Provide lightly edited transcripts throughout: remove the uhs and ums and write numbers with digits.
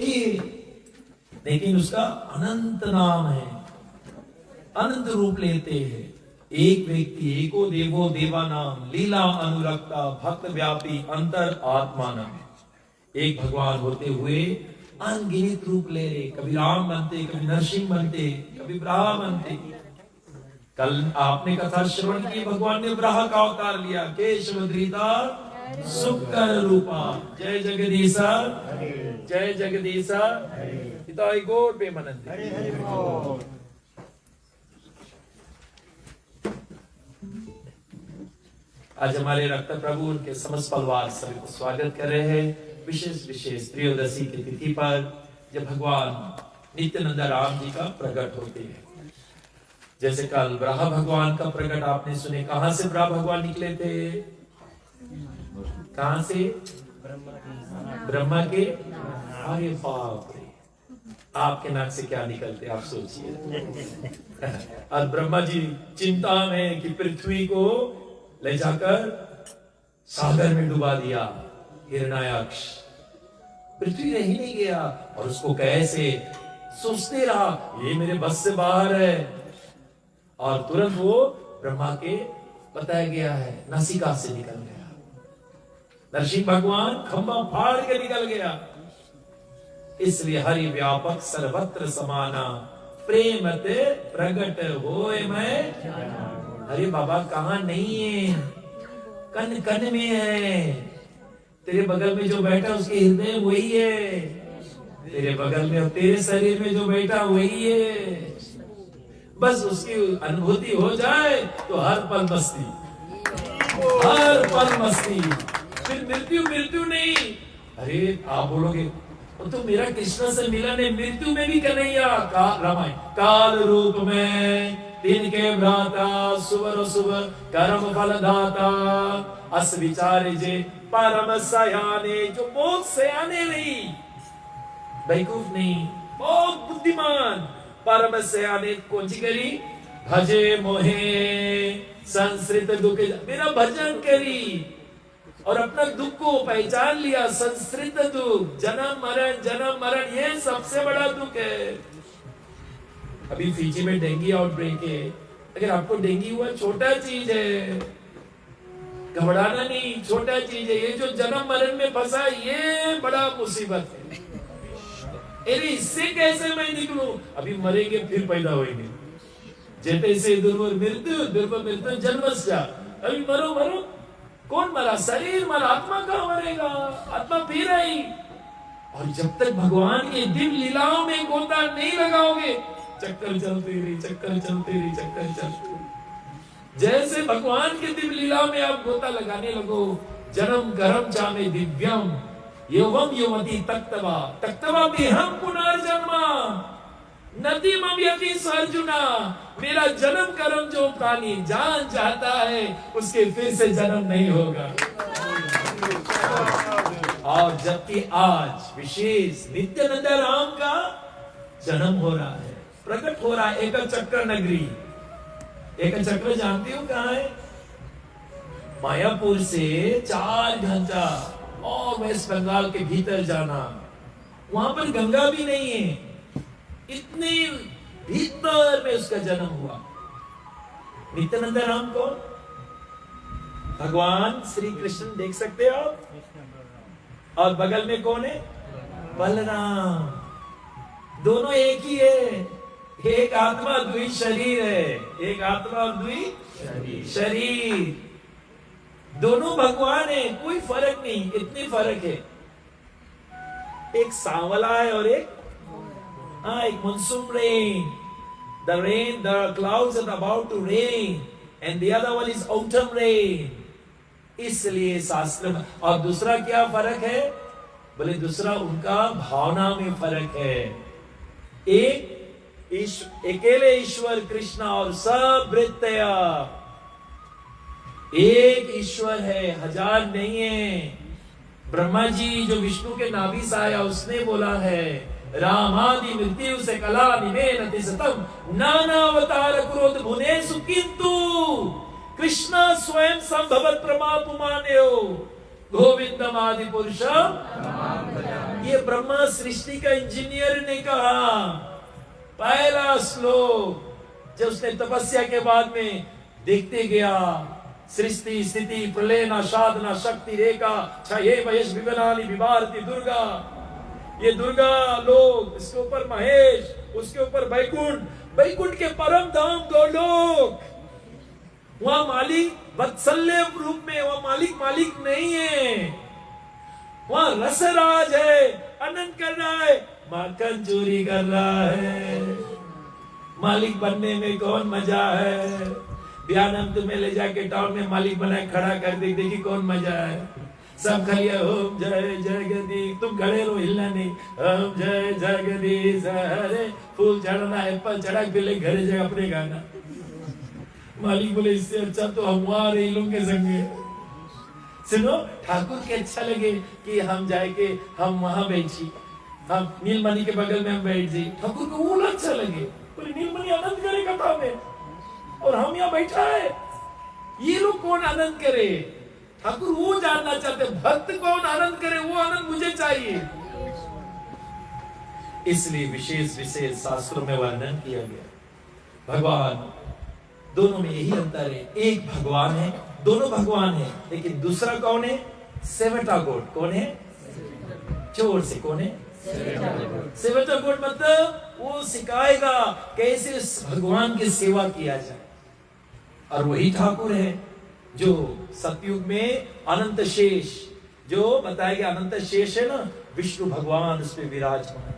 लेकिन उसका अनंत नाम है, अनंत रूप लेते हैं। एक व्यक्ति एको देवो देवानाम लीला अनुरक्ता भक्त व्यापी अंतर आत्मानम। एक भगवान होते हुए अनगिनत रूप ले रहे, कभी राम बनते, कभी नरसिंह बनते, कभी ब्रह्मा बनते। कल आपने कथा श्रवण की, भगवान ने ब्रह्मा का अवतार लिया, केशव धृता सुकर रूपा। जय जगदीशा, जय जगदीशा हिताय गौर प्रेमानंद। आज हमारे रक्त प्रभु उनके समस्त परिवार सभी को स्वागत कर रहे हैं। विशेष त्रयोदशी की तिथि पर जब भगवान नित्यानंद राम जी का प्रकट होते हैं। जैसे कल ब्रह्मा भगवान का प्रकट आपने सुने। कहां से ब्रह्मा भगवान निकले थे? कहां से? ब्रह्मा के। अरे बाप रे, आपके नाक से क्या निकलते आप सोचिए। और ब्रह्मा जी चिंता में कि पृथ्वी को ले जाकर सागर में डुबा दिया हिरण्याक्ष। पृथ्वी रह ही नहीं गया और उसको कैसे सोचते रहा, ये मेरे बस से बाहर है। और तुरंत वो ब्रह्मा के बताया गया है नासिका से निकल गया। नरसिंह भगवान खंभा फाड़ के निकल गया। इसलिए हरि व्यापक सर्वत्र समाना प्रेम ते प्रगट होए मैं। अरे बाबा कहां नहीं है, कन कन में है। तेरे बगल में जो बैठा उसके हृदय वही है। तेरे बगल में तेरे शरीर में जो बैठा वही है। बस उसकी अनुभूति हो जाए तो हर पल मस्ती, हर पल मस्ती। फिर मृत्यु नहीं। अरे आप बोलोगे तो मेरा कृष्ण से मिलन है, मृत्यु में भी कन्हैया। रामायण काल रूप में दिन के भ्राता सुवर सुवर कर्म फल दाता अस विचारे जे परम सयाने। जो बहुत सयाने नहीं, बेवकूफ नहीं, बहुत बुद्धिमान परम सयाने कौन सी करी? भजे मोहे संस्कृत दुख। मेरा भजन करी और अपना दुख को पहचान लिया। संस्कृत दुख, जन्म मरण ये सबसे बड़ा दुख है। अभी फिजी में डेंगू आउटब्रेक है। अगर आपको डेंगू हुआ, छोटा चीज है, घबराना नहीं, छोटा चीज है। ये जो जन्म मरण में फंसा, ये बड़ा मुसीबत है। अरे इससे कैसे मैं निकलूं? अभी मरेंगे फिर पैदा होंगे। जैसे से दुर्वर मृत्यु जन्मस्या। अभी मरो कौन मरा? शरीर मरा, आत्मा कहां मरेगा? आत्मा फिर आई। और जब तक भगवान के दिव्य लीलाओं में गोता नहीं लगाओगे, चक्कर चलते रही। जैसे भगवान के दिव्य लीला में आप गोता लगाने लगो, जन्म गरम चामे दिव्यम यौवम यौवती तक्तवा देहम पुनर्जन्मा नदी मम्यति सर्जुना। मेरा जन्म कर्म जो प्राणी जान चाहता है, उसके फिर से जन्म नहीं होगा। और जबकि आज विशेष नित्यानंद राम का जन्म हो रहा है, प्रकट हो रहा है। एक चक्र नगरी, एक चक्र जानती हो कहां है? मायापुर से 4 घंटा और वेस्ट बंगाल के भीतर जाना। वहां पर गंगा भी नहीं है, इतने भीतर में उसका जन्म हुआ। नित्यानंद राम को भगवान श्री कृष्ण देख सकते हो आप। और बगल में कौन है? बलराम। दोनों एक ही है। एक आत्मा द्वि शरीर है, एक आत्मा और द्वि शरीर। दोनों भगवान है, कोई फर्क नहीं। इतनी फर्क है, एक सांवला है और एक monsoon rain. The clouds are about to rain and the other one is autumn rain. इसलिए शास्त्र में। और दूसरा क्या फर्क है? बोले दूसरा उनका भावना में फर्क है। एक अकेले ईश्वर कृष्ण और सब वृत्तय। एक ईश्वर है, हजार नहीं है। ब्रह्मा जी जो विष्णु के नाभि से आया, उसने बोला है रामादि मृत्यु से कला निमेन तिसतम नाना अवतार क्रोध भुनेषु किंतु कृष्ण स्वयं संभवत प्रमापुमान्यो। गोविंदम आदि पुरुषम। ये ब्रह्मा सृष्टि का इंजीनियर ने कहा, पहला श्लोक जब उसने तपस्या के बाद में देखते गया, सृष्टि स्थिति प्रलय न साधना शक्ति रेखा छये वयस विवनानि विभारती दुर्गा। ये दुर्गा लोग, इसके ऊपर महेश, उसके ऊपर बैकुंठ, बैकुंठ के परम धाम दो लोग। वहां मालिक वत्सल्य रूप में, वहां मालिक नहीं है, वहां रसराज है, अनंत कर रहा है, माखन चोरी कर रहा है। मालिक बनने में कौन मजा है? बयान हम तुम्हें ले जाके टाउन में मालिक बनाए खड़ा कर दे, देखी कौन मजा है। सब खलिया ओम जय जगदीश, तुम खड़े रहो, हिलना नहीं। ओम जय जगदीश हरे, फूल चढ़ना, एप्पल चढ़ा के ले घरे जाए अपने गाना। मालिक बोले इससे अच्छा तो हम वहां रहे लोग के संगे। सुनो, ठाकुर के अच्छा लगे कि हम जाए के हम वहां बैठी, हम नीलमणि के बगल में हम बैठ जाए, ठाकुर को वो अच्छा लगे। बोले नीलमणि आनंद करे कथा में और हम यहाँ बैठा है, ये लोग कौन आनंद करे? ठाकुर वो जानना चाहते, भक्त कौन आनंद करे, वो आनंद मुझे चाहिए। इसलिए विशेष विशेष शास्त्रों में वर्णन किया गया। भगवान दोनों में यही अंतर है, एक भगवान है, दोनों भगवान है, लेकिन दूसरा कौन है? सेवटा गोड। कौन है? चोर से कौन है? सेवटा गोड मतलब वो सिखाएगा कैसे भगवान की सेवा किया जाए। और वही ठाकुर है जो सतयुग में अनंत शेष, जो बताएगा अनंत शेष है ना, विष्णु भगवान उस पे विराजमान,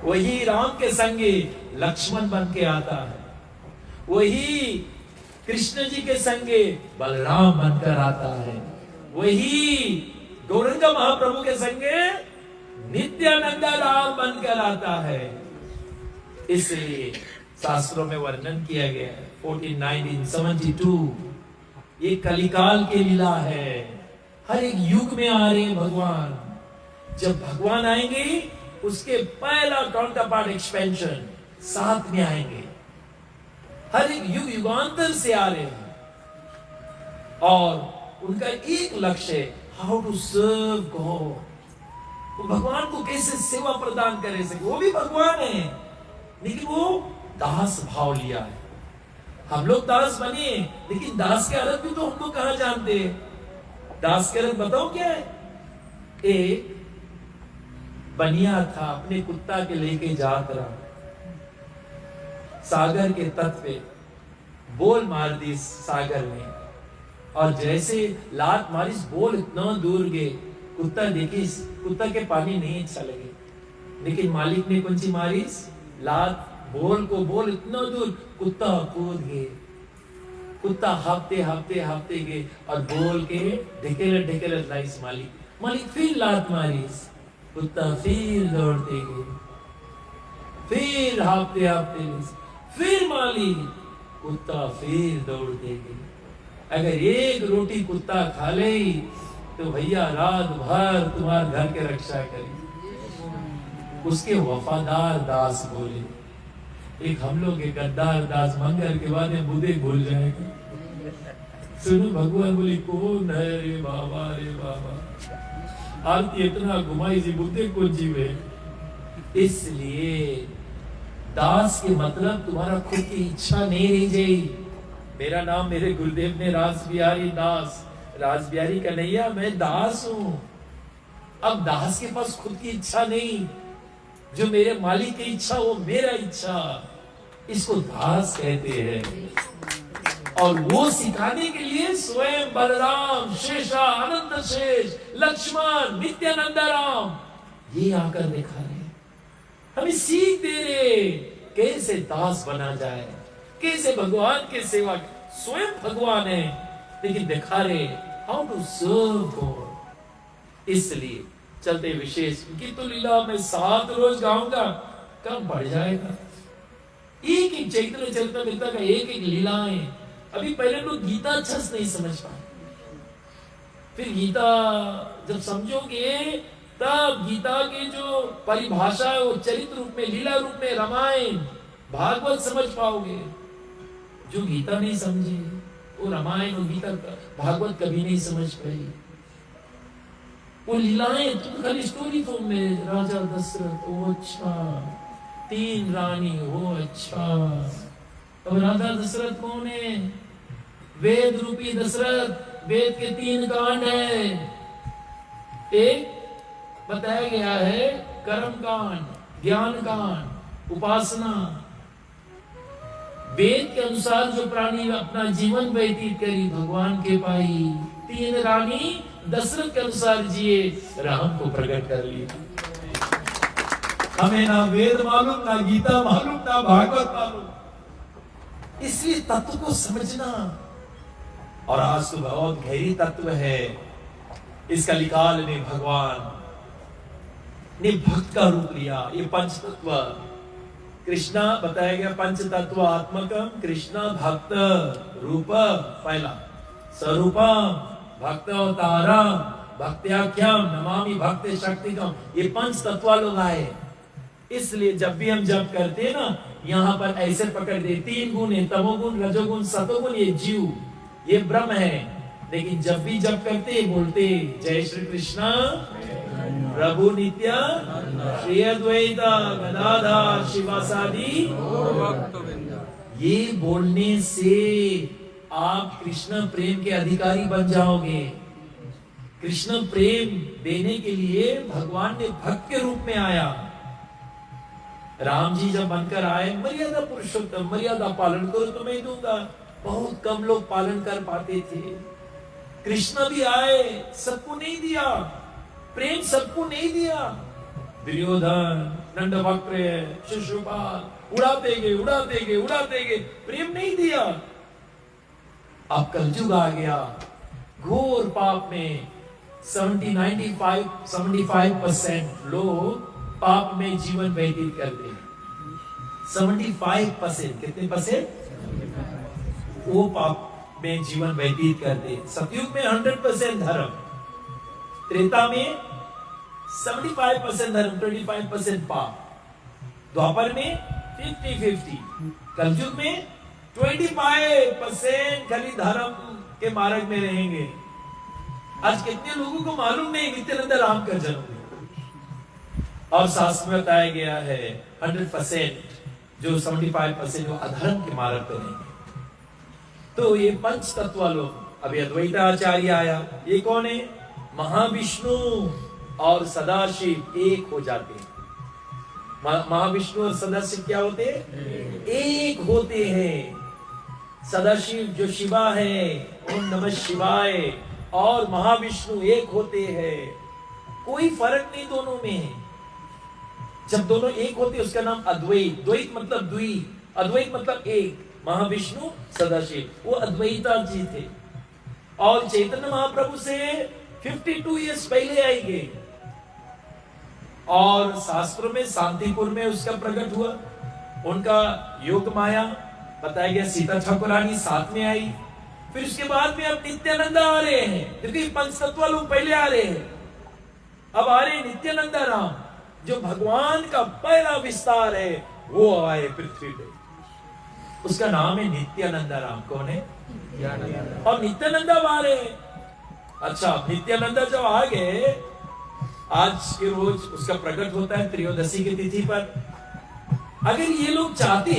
वही राम के संगे लक्ष्मण बन के आता है, वही कृष्ण जी के संगे बलराम बनकर आता है, वही गौरंग महाप्रभु के संगे नित्यानंद राम बनकर आता है। इसलिए शास्त्रों में वर्णन किया गया है 1472 ये कलिकाल की लीला है। हर एक युग में आ रहे हैं भगवान। जब भगवान आएंगे उसके पहला काउंटर पार्ट एक्सपेंशन साथ में आएंगे। हर एक युग युगांतर से आ रहे हैं और उनका एक लक्ष्य है, हाउ टू सर्व गॉड। भगवान को कैसे सेवा प्रदान करे सके। वो भी भगवान है लेकिन वो दास भाव लिया है। हम लोग दास बने लेकिन दास के अर्थ भी तो हम लोग कहाँ जानते हैं। दास के अर्थ बताओ क्या है। एक बनिया था, अपने कुत्ता के लेके जात रहा, सागर के तट पे बोल मार दी सागर में, और जैसे लात मारिस बोल इतना दूर गए, कुत्ता देखिस, कुत्ता के पानी नहीं अच्छा लगे, लेकिन मालिक ने कौन सी मारिस लात, बोल को बोल इतना दूर, कुत्ता कूद गए। कुत्ता हाफते हाफते हाफते गए और बोल के ढकेलत ढकेलत लाइस मालिक। मालिक फिर लात मारिस, कुत्ता फिर दौड़ते गए, फिर हाफते हाफते फिर मालिक, कुत्ता फिर दौड़ते गए। अगर एक रोटी कुत्ता खा ले तो भैया रात भर तुम्हारे घर के रक्षा करे। उसके वफादार दास बोले, एक हम लोग के गद्दार दास मंगल के बाद में बुद्धे भूल जाएगा। सुनो भगवान बोली कौन है रे बाबा, रे बाबा आरती इतना घुमाई जी बुद्धे को जीवे। इसलिए दास के मतलब तुम्हारा खुद की इच्छा नहीं रह जाए। मेरा नाम मेरे गुरुदेव ने रास बिहारी दास, रास बिहारी कन्हैया, मैं दास हूं। अब दास के पास खुद की इच्छा नहीं, जो मेरे मालिक की इच्छा वो मेरा इच्छा, इसको दास कहते हैं। और वो सिखाने के लिए स्वयं बलराम, शेषा, अनंत शेष, लक्ष्मण, नित्यानंद राम ये आकर दिखा रहे, हमें सीख दे रहे कैसे दास बना जाए, कैसे भगवान की सेवा। स्वयं भगवान है लेकिन दिखा रहे हाउ टू सर्व गॉड। इसलिए चलते विशेष की तो लीला में 7 रोज गाऊंगा, कब बढ़ जाएगा। एक एक चैतन्य चरितमृत का एक एक लीलाएं। अभी पहले लोग गीता अच्छा से नहीं समझ पाए, फिर गीता जब समझोगे तब गीता की जो परिभाषा है वो चरित्र रूप में, लीला रूप में, रामायण भागवत समझ पाओगे। जो गीता नहीं समझे वो रामायण और गीता भागवत कभी नहीं समझ पाई। वो लीलाएं तुम खाली स्टोरी फॉर्म में, राजा दशरथ, ओ अच्छा, 3 रानी, ओ अच्छा। अब राजा दशरथ कौन है? वेद रूपी दशरथ। वेद के 3 कांड है। एक बताया गया है कर्म कांड, ज्ञान कांड, उपासना। वेद के अनुसार जो प्राणी अपना जीवन व्यतीत करी, भगवान के पाई। 3 रानी दशरथ के अनुसार जिए, राम को प्रकट कर ली। हमें ना वेद मालूम, ना गीता मालूम, ना भागवत मालूम। इसलिए तत्व को समझना, और आज तो बहुत गहरी तत्व है। इस कलिकाल में भगवान ने भक्त का रूप लिया। ये पंच तत्व कृष्णा बताया गया, पंच तत्व आत्मकम कृष्णा भक्त रूप पहला, स्वरूपम भक्त अवतारम, भक्त्याख्यम नमामि भक्त शक्तिकम। ये पंच तत्व लोग आए। इसलिए जब भी हम जप करते हैं ना, यहाँ पर ऐसे पकड़ दे 3 गुण है, तमोगुण, रजोगुण, सतोगुण। ये जीव, ये ब्रह्म है। लेकिन जब भी जप करते बोलते जय श्री कृष्णा प्रभु नित्य श्री अद्वैत गदाधर शिवासादि। ये बोलने से आप कृष्ण प्रेम के अधिकारी बन जाओगे। कृष्ण प्रेम देने के लिए भगवान ने भक्त के रूप में आया। राम जी जब बनकर आए, मर्यादा पुरुषोत्तम, मर्यादा पालन करो तो मैं दूंगा। बहुत कम लोग पालन कर पाते थे। कृष्ण भी आए, सबको नहीं दिया प्रेम, सबको नहीं दिया। दुर्योधन, नंदवक्र, शिशुपाल उड़ाते गए, प्रेम नहीं दिया। अब कलयुग आ गया, घोर पाप में 75% लोग पाप में जीवन व्यतीत करते हैं। 75%, कितने परसेंट? वो पाप में जीवन व्यतीत करते हैं। सतयुग में 100% धर्म, त्रेता में 75% धर्म, 25% पाप, द्वापर में 50-50, कलयुग में 25% खाली धर्म के मार्ग में रहेंगे। आज कितने लोगों को मालूम नहीं नित्यानंद राम का जन्म है। और शास्त्र में बताया गया है 100% जो 75% जो अधर्म के मार्ग पर रहेंगे। तो ये पंच तत्व लोग, अभी अद्वैताचार्य आया, ये कौन है? महाविष्णु और सदाशिव एक हो जाते हैं। महाविष्णु और सदाशिव क्या होते हैं? एक होते हैं। सदाशिव जो शिवा है, ओम नमः शिवाय, और महाविष्णु एक होते हैं। कोई फर्क नहीं दोनों में। जब दोनों एक होते उसका नाम अद्वैत। द्वैत मतलब द्वि, अद्वैत मतलब एक। महाविष्णु सदाशिव वो अद्वैता जी थे। और चैतन्य महाप्रभु से 52 ईयर्स पहले आएंगे। और शास्त्रों में शांतिपुर में उसका प्रकट हुआ। उनका योग माया बताया गया। सीता ठाकुरानी साथ में आई। फिर उसके बाद में अब नित्यानंद आ रहे हैं, क्योंकि पंचतत्व लोग पहले आ रहे हैं। अब आ रहे नित्यानंद राम, जो भगवान का पहला विस्तार है, वो आए पृथ्वी पे। उसका नाम है नित्यानंद राम। कौन है? और नित्यानंद आ रहे हैं। अच्छा, नित्यानंद जब आ गए, आज के रोज उसका प्रकट होता है त्रयोदशी की तिथि पर। अगर ये लोग चाहते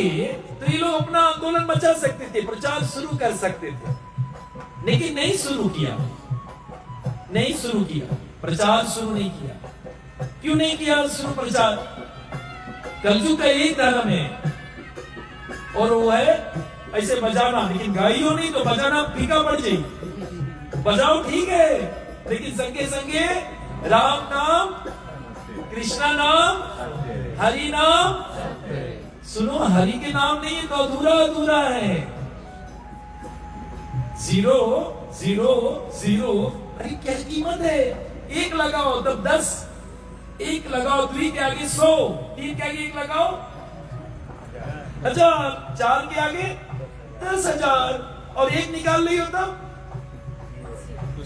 तो ये लोग अपना आंदोलन मचा सकते थे, प्रचार शुरू कर सकते थे, लेकिन नहीं शुरू किया, प्रचार शुरू नहीं किया। क्यों नहीं किया शुरू प्रचार? कलयुग का एक धर्म है, और वो है ऐसे बजाना, लेकिन गाइयो नहीं तो बजाना फीका पड़ जाए। बजाओ ठीक है, लेकिन संगे संगे राम नाम, कृष्णा नाम, हरि नाम सुनो। हरि के नाम नहीं तो अधूरा अधूरा है। 0 0 0। अरे क्या कीमत है? 1 लगाओ तब 10, 1 लगाओ 2 के आगे 100, 3 के आगे 1 लगाओ 1000, 4 के आगे 10,000, और 1 निकाल ली हो तब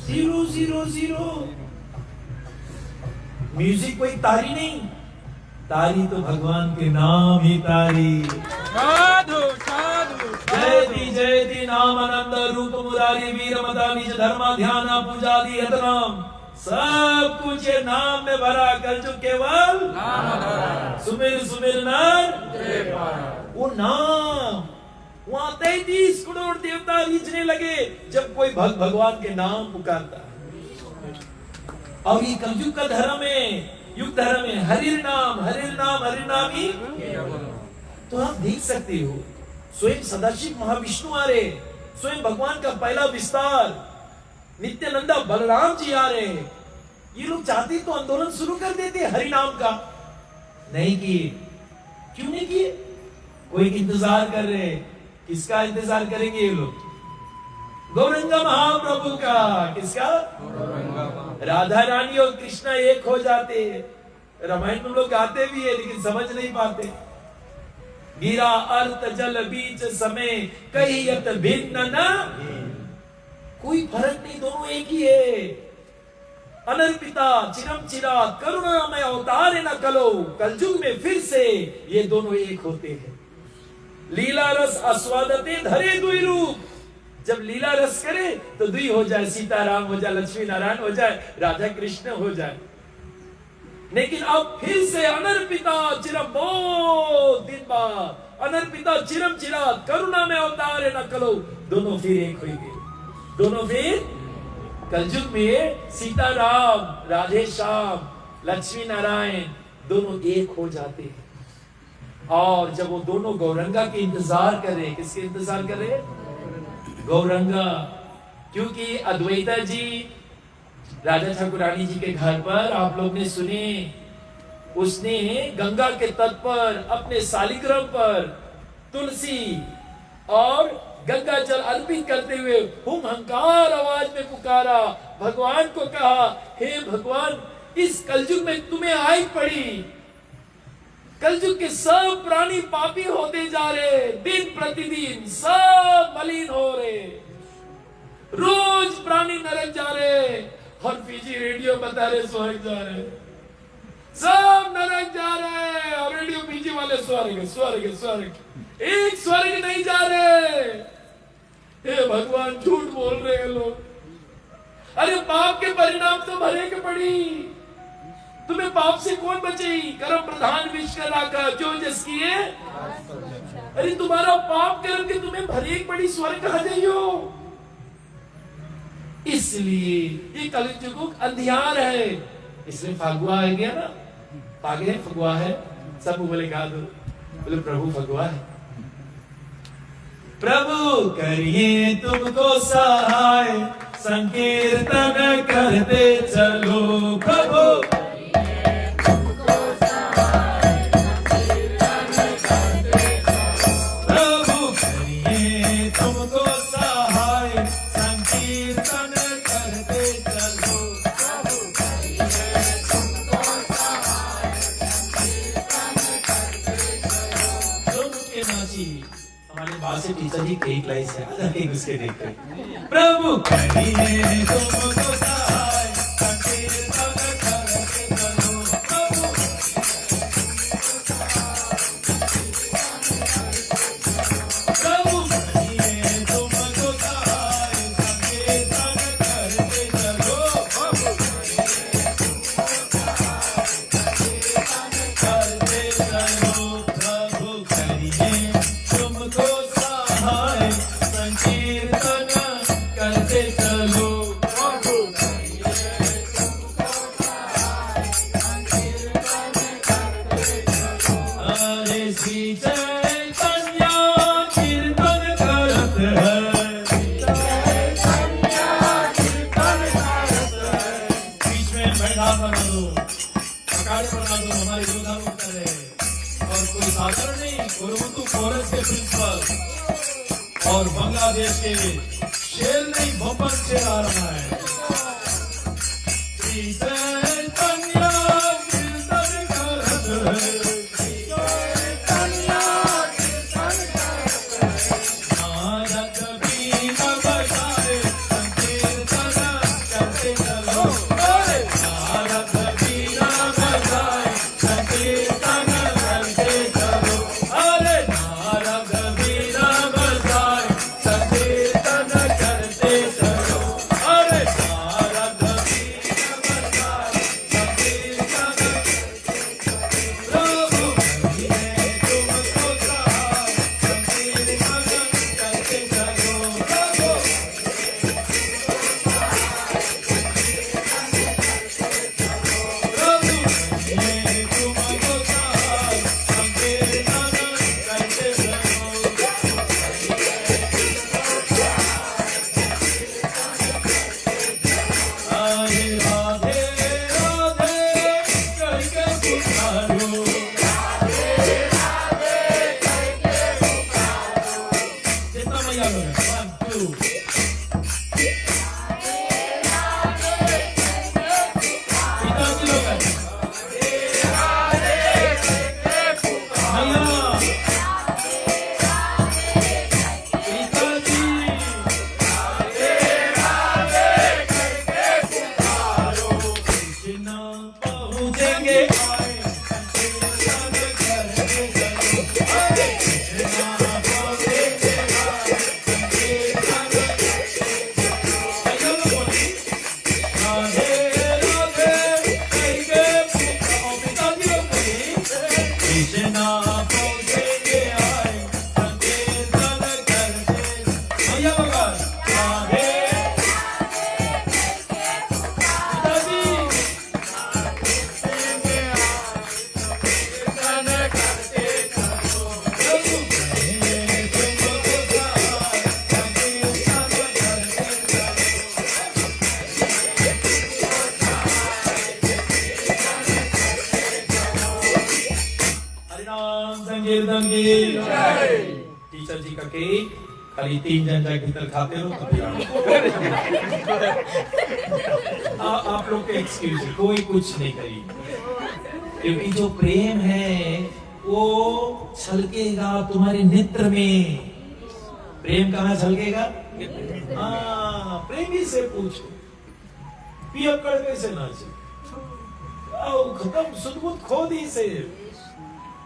0 0 0। म्यूजिक कोई तारी नहीं, तारी तो भगवान के नाम ही तारी। साधु साधु जयति नाम आनंद रूप मुरारी वीर मदा निज धर्म ध्यान पूजा दी हत नाम। सब कुछ ये नाम में भरा, कल जो केवल सुमिर सुमिर नर वो नाम। वहां 33 करोड़ देवता रीझने लगे जब कोई भगवान के नाम पुकारता है। और ये कलयुग का धर्म है, युग धर्म है, हरिर नाम ही। तो आप देख सकते हो स्वयं सदाशिव महाविष्णु आ रहे, स्वयं भगवान का पहला विस्तार नित्यानंदा बलराम जी आ रहे। ये लोग चाहते तो आंदोलन शुरू कर देते हरि नाम का, नहीं किए। क्यों नहीं किए? कोई इंतजार कर रहे। किसका इंतजार करेंगे ये लोग? गौरंगा महाप्रभु का। किसका? राधा रानी और कृष्णा एक हो जाते। रामायण में लोग गाते भी है लेकिन समझ नहीं पाते। गिरा अर्थ जल बीच समय कहियत भिन्न न, कोई फर्क नहीं, दोनों एक ही है। अनर्पिता चिरम चिरात करुणामय अवतार न कलो, कलयुग में फिर से ये दोनों एक होते हैं। लीला रस आस्वादते धरे दुई रूप, जब लीला रस करे तो दुई हो जाए, सीताराम हो जाए, लक्ष्मी नारायण हो जाए, राधा कृष्ण हो जाए। लेकिन अब फिर से अनर्पिता चिरम, बहुत दिन बाद अनर्पिता चिरम चिरात करुणा में अवतार न कलो, दोनों फिर एक हो गए। दोनों फिर कलयुग में सीताराम, राधे श्याम, लक्ष्मी नारायण दोनों एक हो जाते हैं। और जब वो दोनों गौरंगा के इंतजार कर रहे, किसके इंतजार कर रहे? गौरंगा। क्योंकि अद्वैता जी राजा ठाकुरानी जी के घर पर आप लोग ने सुने, उसने गंगा के तट पर अपने शालिग्राम पर तुलसी और गंगा जल अर्पित करते हुए हुंकार आवाज में पुकारा, भगवान को कहा, हे भगवान, इस कलयुग में तुम्हें आई पड़ी। कलयुग के सब प्राणी पापी होते जा रहे, दिन प्रतिदिन सब मलिन हो रहे, रोज प्राणी नरक जा रहे। और पीजी रेडियो बता रहे स्वर्ग जा रहे, सब नरक जा रहे, और रेडियो पीजी वाले स्वर्ग स्वर्ग स्वर्ग, एक स्वर्ग नहीं जा रहे। हे भगवान, झूठ बोल रहे हैं लोग। अरे पाप के परिणाम तो भरे के पड़ी, तुम्हें पाप से कौन बचेगी? कर्म प्रधान विश्व का राखा, जो जस किए। अरे तुम्हारा पाप कर्म के तुम्हें भरे के पड़ी, स्वर्ग कहाँ जाइयो? इसलिए ये कलयुग अंधियार है, इसलिए फगुआ आ गया ना, पागे फगुआ है, सब बोले गा दो, बोले प्रभु फगुआ है। प्रभु करिए तुमको सहाय, संकीर्तन करते चलो। प्रभु से टीचर जी एक लाइन है, एक उसके देखते प्रभु करिए तुमको सहाय, संकीर्तन करते चलो। प्रभु करिए तुमको सहाय, संकीर्तन करते चलो। करते चलो। प्रभु करिए तुमको संकीर्तन करते चलो। अरे श्री चैतन्य कीर्तन करत है, बीच में बैठा बना दो, अकाल बना दो, हमारे योद्धा लोग कर रहे हैं। और कोई साधारण नहीं, गुरुमुतु कोरस के प्रिंसिपल और बांग्लादेश के शेर नहीं, भोपन शेर आ रहा है। भगवान संकीर्तन की टीचर जी का केक खाली 3 जन जाके भीतर खाते रहो आप लोग के एक्सक्यूज है, कोई कुछ नहीं करी, क्योंकि जो प्रेम है वो छलकेगा तुम्हारे नेत्र में। प्रेम कहाँ छलकेगा? प्रेमी से पूछो पियक्कड़ कैसे नाचे, आओ खत्म सुदबुद खो दी से,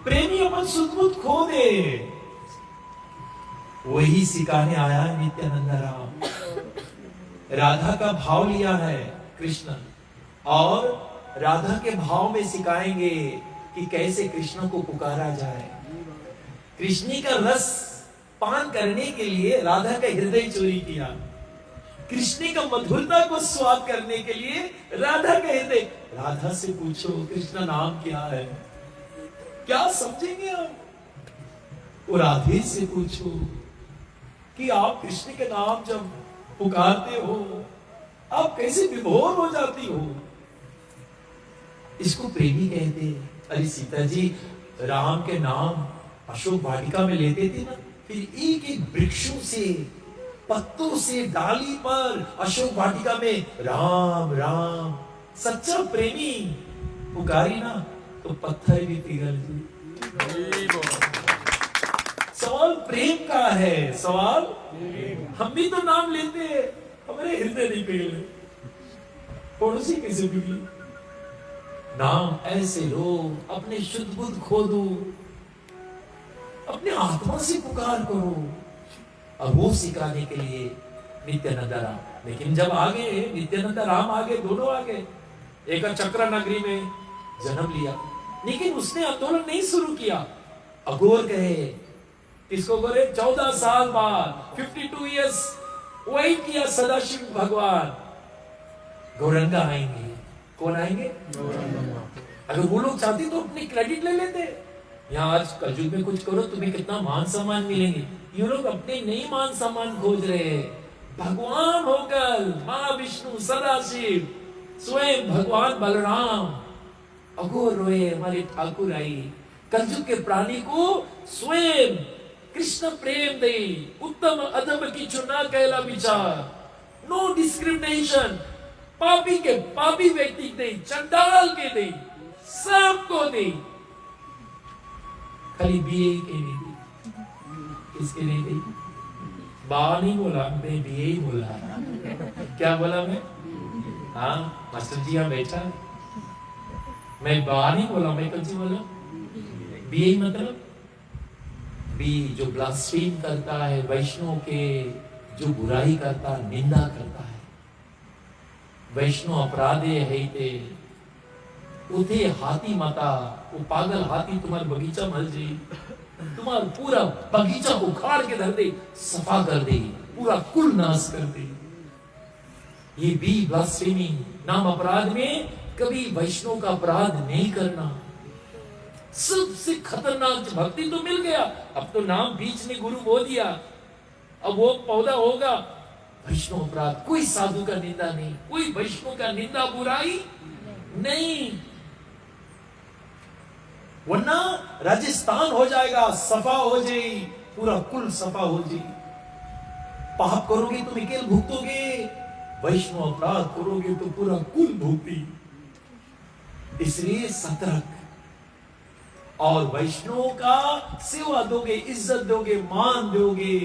प्रेमी अपन सुदबुद खो दे। वही सिखाने आया नित्यानंद राम। राधा का भाव लिया है कृष्ण, और राधा के भाव में सिखाएंगे कि कैसे कृष्ण को पुकारा जाए। कृष्ण का रस पान करने के लिए राधा का हृदय चोरी किया, कृष्ण का मधुरता को स्वाद करने के लिए राधा का हृदय। राधा से पूछो कृष्ण नाम क्या है, क्या समझेंगे आप? वो राधे से पूछो कि आप कृष्ण के नाम जब पुकारते हो आप कैसे विभोर हो जाती हो। इसको प्रेमी कहते हैं। अरे सीता जी राम के नाम अशोक वाटिका में लेते थे ना, फिर एक एक वृक्षों से पत्तों से डाली पर अशोक वाटिका में राम राम। सच्चा प्रेमी पुकारी ना तो पत्थर भी पिघल जाए। सवाल प्रेम का है, सवाल हम भी तो नाम लेते हैं, हमारे हृदय नहीं पिघले, पड़ोसी कैसे पिघले? नाम ऐसे लो, अपने शुद्ध बुद्ध खो दो, अपने आत्मा से पुकार करो, और वो सिखाने के लिए नित्यानंद राम। लेकिन जब आगे नित्यानंद राम आगे, दोनों आगे, एक चक्र नगरी में जन्म लिया, लेकिन उसने आंदोलन नहीं शुरू किया। अघोर कहे, किसको करे? 14 साल बाद 52 इयर्स वेट किया सदाशिव भगवान, गौरंगा आएंगे। कौन आएंगे? अगर वो लोग चाहते तो अपनी क्रेडिट ले लेते। यहाँ आज कलयुग में कुछ करो तुम्हें कितना मान सम्मान मिलेंगे, ये लोग अपने नहीं मान सम्मान खोज रहे हैं। भगवान होकर महाविष्णु सदाशिव स्वयं भगवान बलराम अघोर रोए, हमारे ठाकुर आई कलयुग के प्राणी को स्वयं कृष्ण प्रेम दे, उत्तम अधम की चुना कहला विचार, नो डिस्क्रिमिनेशन, पापी के पापी व्यक्ति दे, चंडाल के दे, सबको दे, खाली बीए के नहीं दी। किसके नहीं दी? बा नहीं बोला, मैं बीए ही बोला। क्या बोला मैं? हाँ मास्टर जी यहाँ बैठा, मैं बा नहीं बोला, मैं कौन सी बोला? बीए मतलब बी जो ब्लास्फेम करता है, वैष्णव के जो बुराई करता, निंदा करता है, वैष्णव अपराधे है ते उठे हाथी माता, वो पागल हाथी तुम्हारा बगीचा मर जाए, तुम्हारा पूरा बगीचा उखाड़ के धर दे, सफा कर दे, पूरा कुल नाश कर दे। ये भी ब्लास्फेमिंग नाम अपराध में कभी वैष्णव का अपराध नहीं करना। सबसे खतरनाक भक्ति तो मिल गया, अब तो नाम बीच में गुरु बो दिया, अब वो पौधा होगा। वैष्णव अपराध, कोई साधु का निंदा नहीं, कोई वैष्णव का निंदा बुराई नहीं, वरना राजस्थान हो जाएगा, सफा हो जाए, पूरा कुल सफा हो जाए। पाप करोगे तो निकेल भुगतोगे, वैष्णव अपराध करोगे तो पूरा कुल भुगती। इसलिए सतर्क, और वैष्णव का सेवा दोगे, इज्जत दोगे, मान दोगे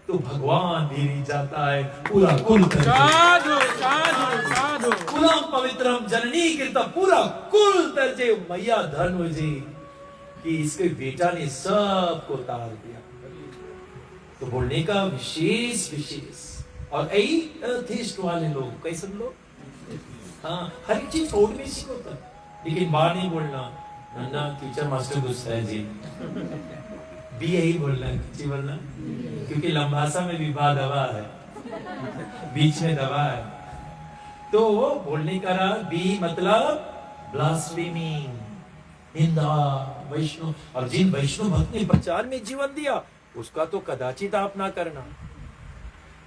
तो भगवान भी जाता है, पूरा कुल साधु साधु साधु कुलम पवित्रम जननी कृत, पूरा कुल तरजे मैया धन हो जी कि इसके बेटा ने सबको तार दिया। तो बोलने का विशेष विशेष, और एथिस्ट वाले लोग कैसे लोग, हाँ हर एक चीज छोड़ में सीखो था, लेकिन बाहर नहीं बोलना, ना टीचर मास्टर गुस्सा है जी, भी यही बोलना है, कुछ बोलना, क्योंकि लंबासा में भी बा दबा है, बीच में दबा है, तो बोलने का बी मतलब ब्लास्फेमिंग, निंदा वैष्णव। और जिन वैष्णव भक्त ने प्रचार में जीवन दिया उसका तो कदाचित आप ना करना।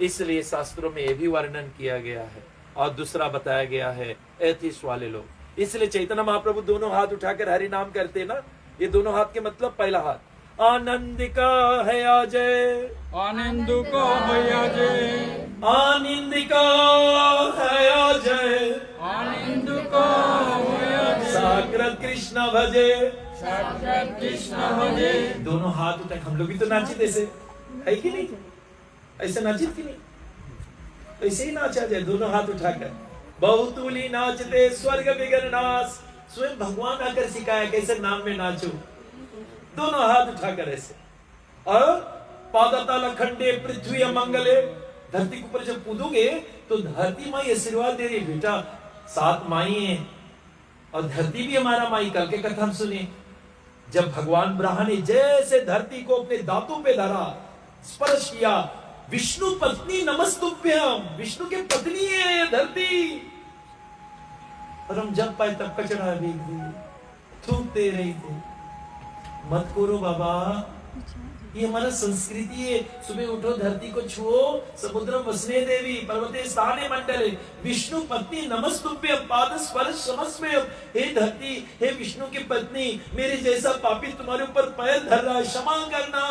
इसलिए शास्त्रों में यह भी वर्णन किया गया है, और दूसरा बताया गया है एथिस्ट वाले लोग। इसलिए चैतन्य महाप्रभु दोनों हाथ उठाकर हरि नाम करते ना, ये दोनों हाथ के मतलब, पहला हाथ आनंद का है अजय, आनंद को भैया जय, आनंद का है अजय, आनंद को भैया जय, साकृत कृष्ण भजे, साक्षात कृष्ण भजे। दोनों हाथ उठा, हम लोग भी तो नाचित ऐसे, है कि नहीं? ऐसे नाचित कि नहीं? ऐसे ही नाचा जाए, दोनों हाथ उठाकर। बहुतूली नाचते स्वर्ग बिगर नाच, स्वयं भगवान आकर सिखाया कैसे नाम में नाचो, दोनों हाथ उठाकर ऐसे। और पादताल खंडे पृथ्वी मंगले, धरती के ऊपर जब कूदोगे तो धरती माई आशीर्वाद दे रही, बेटा 7 माई है और धरती भी हमारा माई। कल के कथा हम सुने, जब भगवान ब्रह्मा ने जैसे धरती को अपने दांतों पे धरा, स्पर्श किया, विष्णु पत्नी नमस्तुभ्यम, विष्णु के पत्नी है धरती। और हम जब पाए तब कचरा भी थूकते रहे थे। मत करो बाबा, ये हमारा संस्कृति है। सुबह उठो, धरती को छुओ, समुद्रम वसने देवी, पर्वते स्थाने मंडले, विष्णु पत्नी नमस्तुभ्यम, पाद स्पर्श समस्मय। हे धरती, हे विष्णु की पत्नी, मेरे जैसा पापी तुम्हारे ऊपर पैर धर रहा है, क्षमा करना।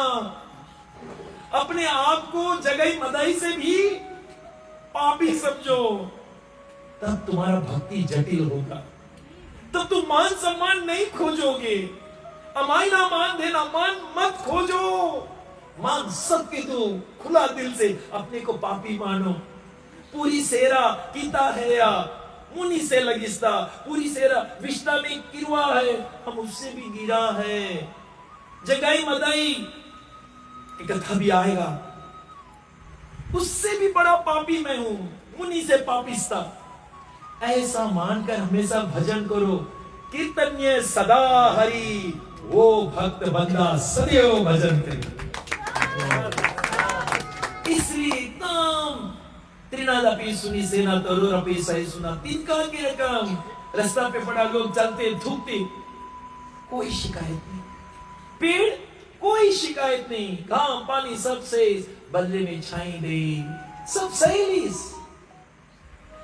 अपने आप को जगई मदाई से भी पापी समझो, तब तुम्हारा भक्ति जटिल होगा, तब तुम मान सम्मान नहीं खोजोगे। अमाई ना मान देना, मान मत खोजो, मान सबके दो, खुला दिल से अपने को पापी मानो। पूरी सेरा कीता है या मुनि से लगिस्ता, पूरी सेरा विष्णा में किरवा है, हम उससे भी गिरा है। जगाई मदाई कथा भी आएगा, उससे भी बड़ा पापी मैं हूं, मुनि से पापिस्ता। ऐसा मानकर हमेशा भजन करो। कीर्तन्य सदा हरि, वो भक्त बंदा सदैव भजन करे। इसलिए एकदम त्रिनादपि सुनी सेना तरुरपि सही सुना, 3 काल की रकम। रास्ता पे पड़ा, लोग चलते थूकते, कोई शिकायत नहीं। पेड़ कोई शिकायत नहीं, घाम पानी सबसे, बदले में छाई दे, सब सही।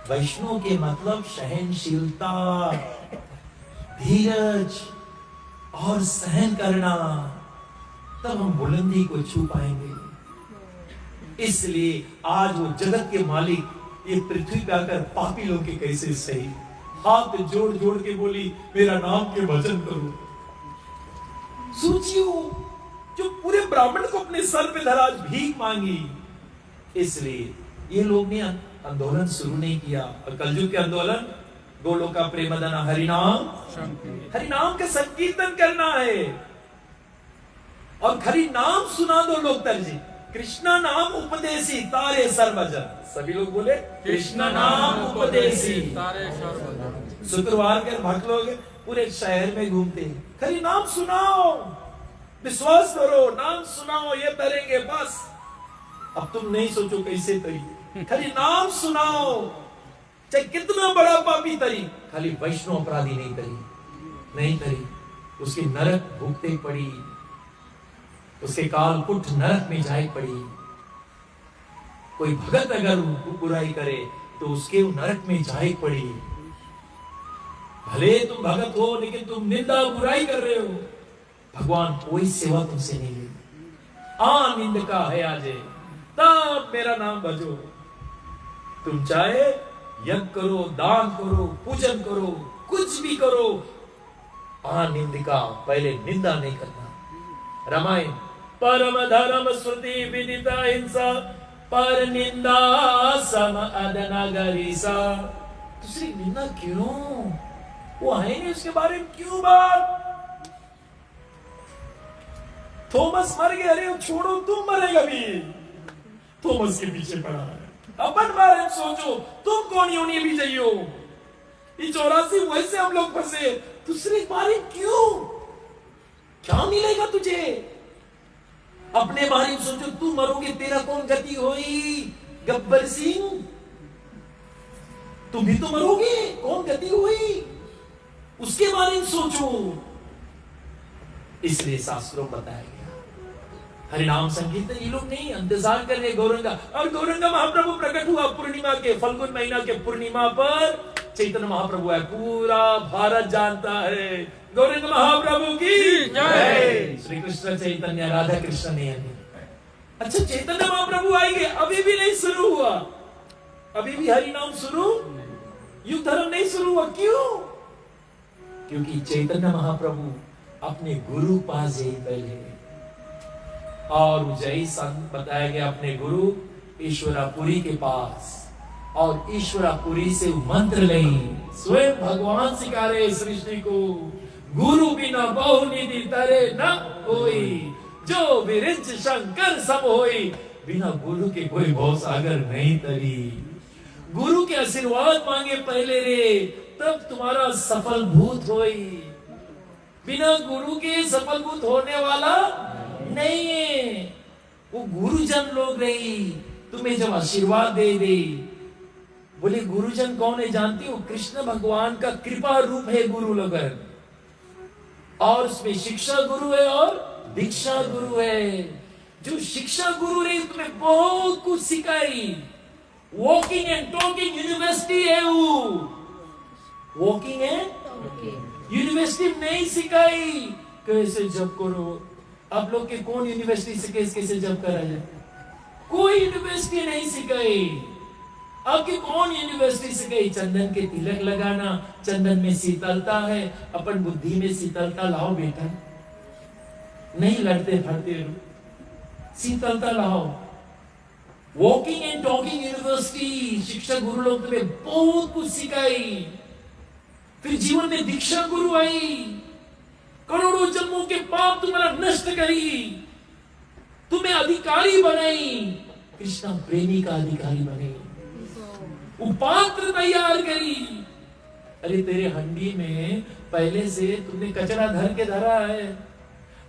वैष्णव के मतलब सहनशीलता, धीरज और सहन करना, तब हम बुलंदी को छू पाएंगे। इसलिए आज वो जगत के मालिक ये पृथ्वी पे आकर पापी लोग के कैसे सही, हाथ जोड़ जोड़ के बोली मेरा नाम के भजन करो। सोचियो, जो पूरे ब्राह्मण को अपने सर पे धरा, भीख मांगी। इसलिए ये लोग ने आंदोलन शुरू नहीं किया। और कलयुग के आंदोलन, गोलोका प्रेमदन हरिनाम, हरिनाम का संकीर्तन करना है। और हरि नाम सुना दो लोग तरजी, कृष्णा नाम उपदेशी तारे सर्वजन। सभी लोग बोले कृष्णा नाम उपदेशी तारे सर्वजन। शुक्रवार के भक्त लोग पूरे शहर में घूमते हैं, हरि नाम सुनाओ, विश्वास करो, नाम सुनाओ, ये तरेंगे बस। अब तुम नहीं सोचो कैसे तरी, खाली नाम सुनाओ, चाहे कितना बड़ा पापी तरी, खाली वैष्णव अपराधी नहीं तरी, उसकी नरक भुगते पड़ी, उसके कालकुट नरक में जाए पड़ी। कोई भगत अगर बुराई करे तो उसके नरक में जाए पड़ी। भले तुम भगत हो लेकिन तुम निंदा बुराई कर रहे हो, भगवान कोई सेवा तुमसे नहीं लेगी। निंद का है आज, तब मेरा नाम भजो। तुम चाहे यज्ञ करो, दान करो, पूजन करो, कुछ भी करो, निंदिका, पहले निंदा नहीं करना। रामायण परम धर्म श्रुति विदिता हिंसा, पर निंदा सम अदना गरीसा। दूसरी निंदा क्यों? वो है नहीं, उसके बारे में क्यों बात? थॉमस मर गया, अरे छोड़ो, तुम मरेगा भी। थॉमस के पीछे पड़ा है, अपन बारे में सोचो, तुम कौन यूनी भी जाइयो। ये 84 वैसे हम लोग फंसे, दूसरे बारे में क्यों? क्या मिलेगा तुझे? अपने बारे में सोचो, तू मरोगे, तेरा कौन गति होई? गब्बर सिंह, तुम भी तो मरोगे, कौन गति हुई? उसके बारे में सोचो। इसलिए शास्त्रों बताया गया हरिनाम संकीर्तन। ये लोग नहीं, इंतजार कर रहे गौरंगा। और गौरंगा महाप्रभु प्रकट हुआ पूर्णिमा के, फल्गुन महीना के पूर्णिमा पर चैतन्य महाप्रभु है, पूरा भारत जानता है। गौरंग महाप्रभु की जय। श्री कृष्ण चैतन्य राधा कृष्ण ने। अच्छा, चैतन्य महाप्रभु आएंगे, अभी भी नहीं शुरू हुआ, अभी भी हरि नाम शुरू, युग धर्म नहीं शुरू हुआ। क्यों? क्योंकि चैतन्य महाप्रभु अपने गुरु पास गए पहले, और जय संत बताया गया अपने गुरु ईश्वरापुरी के पास, और ईश्वरापुरी से मंत्र नहीं, स्वयं भगवान सिखा रहे सृष्टि को, गुरु बिना बहु निधि तरे न होई, जो विरिंच शंकर सब होई, बिना गुरु के कोई भव सागर नहीं तरी। गुरु के आशीर्वाद मांगे पहले रे, तब तुम्हारा सफल भूत होई। बिना गुरु के सफल भूत होने वाला नहीं है। वो गुरुजन लोग रही, तुम्हें जब आशीर्वाद दे। बोले गुरुजन कौन है जानती हो? कृष्ण भगवान का कृपा रूप है गुरु लगन, और उसमें शिक्षा गुरु है और दीक्षा गुरु है। जो शिक्षा गुरु रही तुम्हें बहुत कुछ सिखाई, वॉकिंग एंड टॉकिंग यूनिवर्सिटी है वो, वॉकिंग एंड यूनिवर्सिटी नहीं सिखाई कैसे जप करो। आप लोग के कौन यूनिवर्सिटी से कैसे जप करा जाए? कोई यूनिवर्सिटी नहीं सिखाई। आपकी कौन यूनिवर्सिटी सिखाई? चंदन के तिलक लगाना, चंदन में शीतलता है, अपन बुद्धि में शीतलता लाओ बेटा, नहीं लड़ते फड़ते रहो, शीतलता लाओ। वॉकिंग एंड टॉकिंग यूनिवर्सिटी, शिक्षा गुरु लोग तुम्हें बहुत कुछ सिखाई। फिर जीवन में दीक्षा गुरु आई, करोड़ों जन्मों के पाप तुम्हारा नष्ट करी, तुम्हें अधिकारी बनाई, कृष्ण प्रेमी का अधिकारी बने, उपात्र तैयार करी। अरे तेरे हंडी में पहले से तुमने कचरा धर के धरा है,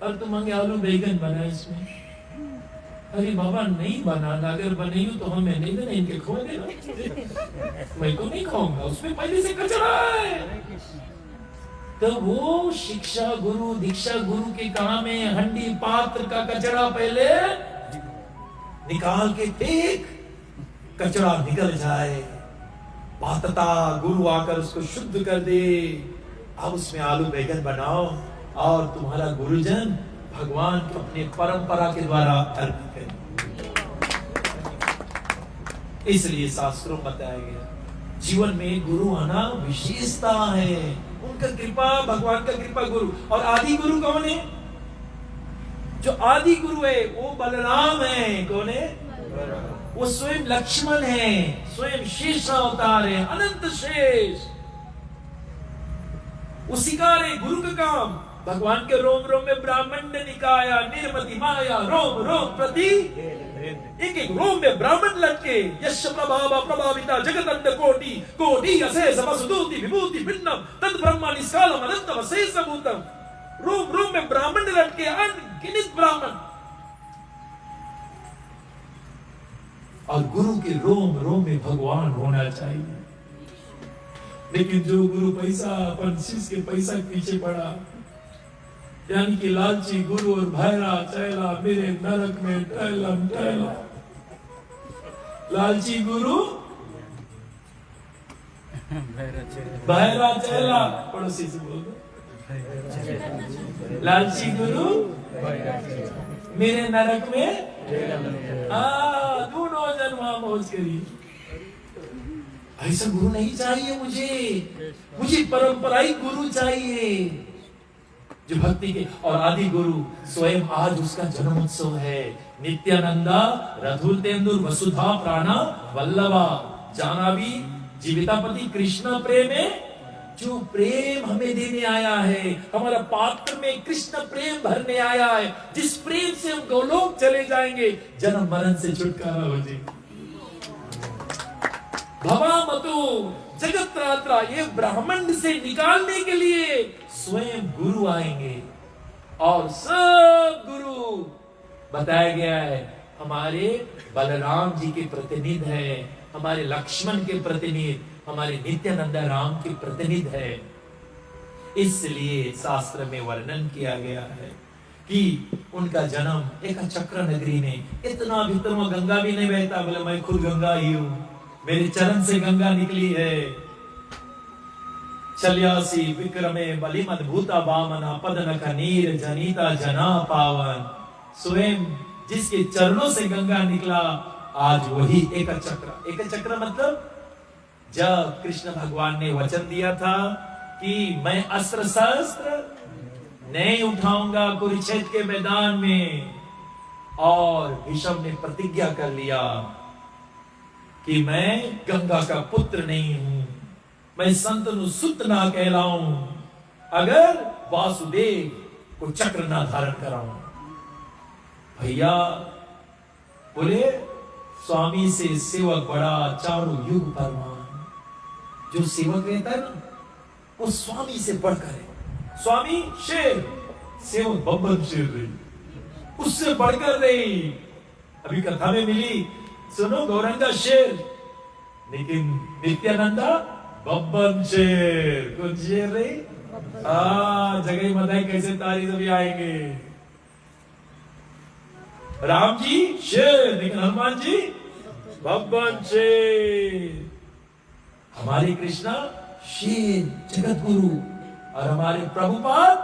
और तुम मांगे आलू बैगन बना इसमें। अरे बाबा नहीं बनाना, अगर बने तो हमें नहीं देना, इनके खो देना, मैं तो नहीं खाऊंगा, उसमें पहले से कचरा है। तो वो शिक्षा गुरु दीक्षा गुरु के काम है, हंडी पात्र का कचरा पहले निकाल के फेंक, कचरा निकल जाए, पात्रता गुरु आकर उसको शुद्ध कर दे। अब उसमें आलू बैगन बनाओ, और तुम्हारा गुरुजन भगवान को अपने परंपरा के द्वारा अर्पित करें। इसलिए शास्त्रों बताया गया, जीवन में गुरु आना विशेषता है, उनका कृपा, भगवान का कृपा गुरु। और आदि गुरु कौन है? जो आदि गुरु है वो बलराम है। कौन है? वो स्वयं लक्ष्मण है, स्वयं शेष अवतार है, अनंत शेष। वो सिखा रहे गुरु का काम। भगवान के रोम रोम में ब्राह्मण ने निकाया, निर्मति माया, रोम रोम प्रति एक एक रोम में ब्राह्मण लटके। यश प्रभाव प्रभाविता जगत अंड कोटि कोटि अशेष वसुदूति विभूति भिन्नम तद ब्रह्म निष्कालम अनंतम अशेष भूतम। रोम रोम में ब्राह्मण लटके, अनगिनत ब्राह्मण। और गुरु के रोम रोम में भगवान होना चाहिए। लेकिन जो गुरु पैसा, अपन शिष्य के पैसा के पीछे पड़ा, यानी कि लालची गुरु और भैरा चैला मेरे नरक में टहलम टहला। लालची गुरु भैरा चैला, पड़ोसी से बोल दो, लालची गुरु मेरे नरक में दोनों जन्म मौज करी। ऐसा गुरु नहीं चाहिए मुझे परंपराई गुरु चाहिए, जो भक्ति के। और आदि गुरु स्वयं आज उसका जन्म उत्सव है। नित्यानंदा रघुल तेंदुर वसुधा प्राणा वल्लभा जानावी जीवितापति कृष्ण प्रेम है, जो प्रेम हमें देने आया है, हमारा पात्र में कृष्ण प्रेम भरने आया है, जिस प्रेम से हम गोलोक चले जाएंगे, जन्म मरण से छुटकारा हो जाएगा। भवा मतो जगत त्रात्रा, ये ब्राह्मण से निकालने के लिए स्वयं गुरु आएंगे। और सब गुरु बताया गया है हमारे बलराम जी के प्रतिनिध है, हमारे लक्ष्मण के प्रतिनिध, हमारे नित्यानंद राम के प्रतिनिध है। इसलिए शास्त्र में वर्णन किया गया है कि उनका जन्म एक चक्र नगरी में, इतना भीतर में गंगा भी नहीं बहता, बोले मैं खुद गंगा ही हूं, मेरे चरण से गंगा निकली है। चल्यासी विक्रमे बलिमद्भुता वामना पदनख नीर जनीता जना पावन। स्वयं जिसके चरणों से गंगा निकला, आज वही एक चक्र मतलब जब कृष्ण भगवान ने वचन दिया था कि मैं अस्त्र शस्त्र नहीं उठाऊंगा कुरुक्षेत्र के मैदान में, और भीष्म ने प्रतिज्ञा कर लिया कि मैं गंगा का पुत्र नहीं हूं, मैं संतनु सुत ना कहलाऊं अगर वासुदेव को चक्र ना धारण कराऊं। भैया बोले स्वामी से सेवक बड़ा चारों युग परमान। जो सेवक रहता है ना वो स्वामी से बढ़कर है। स्वामी शेर, सेवक बब्बन शेर रही, उससे बढ़कर रही। अभी कथा में मिली, सुनो गौरंगा शेर, लेकिन नित्यानंदा बब्बन शेर। कौन शेर रही? जगह मदाई कैसे तारी सभी आएंगे। राम जी शेर, लेकिन हनुमान जी बब्बन शेर। हमारे कृष्णा शेर जगत गुरु, और हमारे प्रभुपाद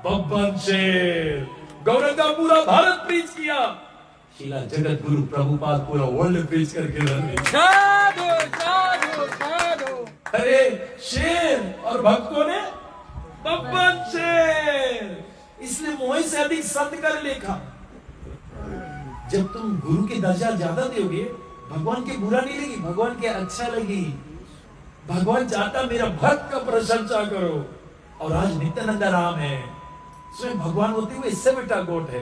बब्बन शेर। गौरंगा पूरा भारत प्रीच किया, शीला जगत गुरु प्रभुपाद पूरा वर्ल्ड प्रीच करके रहे। साधु साधु साधु। अरे शेर और भक्तों ने बब्बन शेर, इसलिए मोह से अधिक संत कर लेखा। जब तुम गुरु के दर्जा ज्यादा दोगे, भगवान के बुरा नहीं लगी, भगवान के अच्छा लगी। भगवान चाहता मेरा भक्त का प्रशंसा करो। और आज नित्यानंदा राम है, स्वयं भगवान होते हुए इससे बेटा गोट है,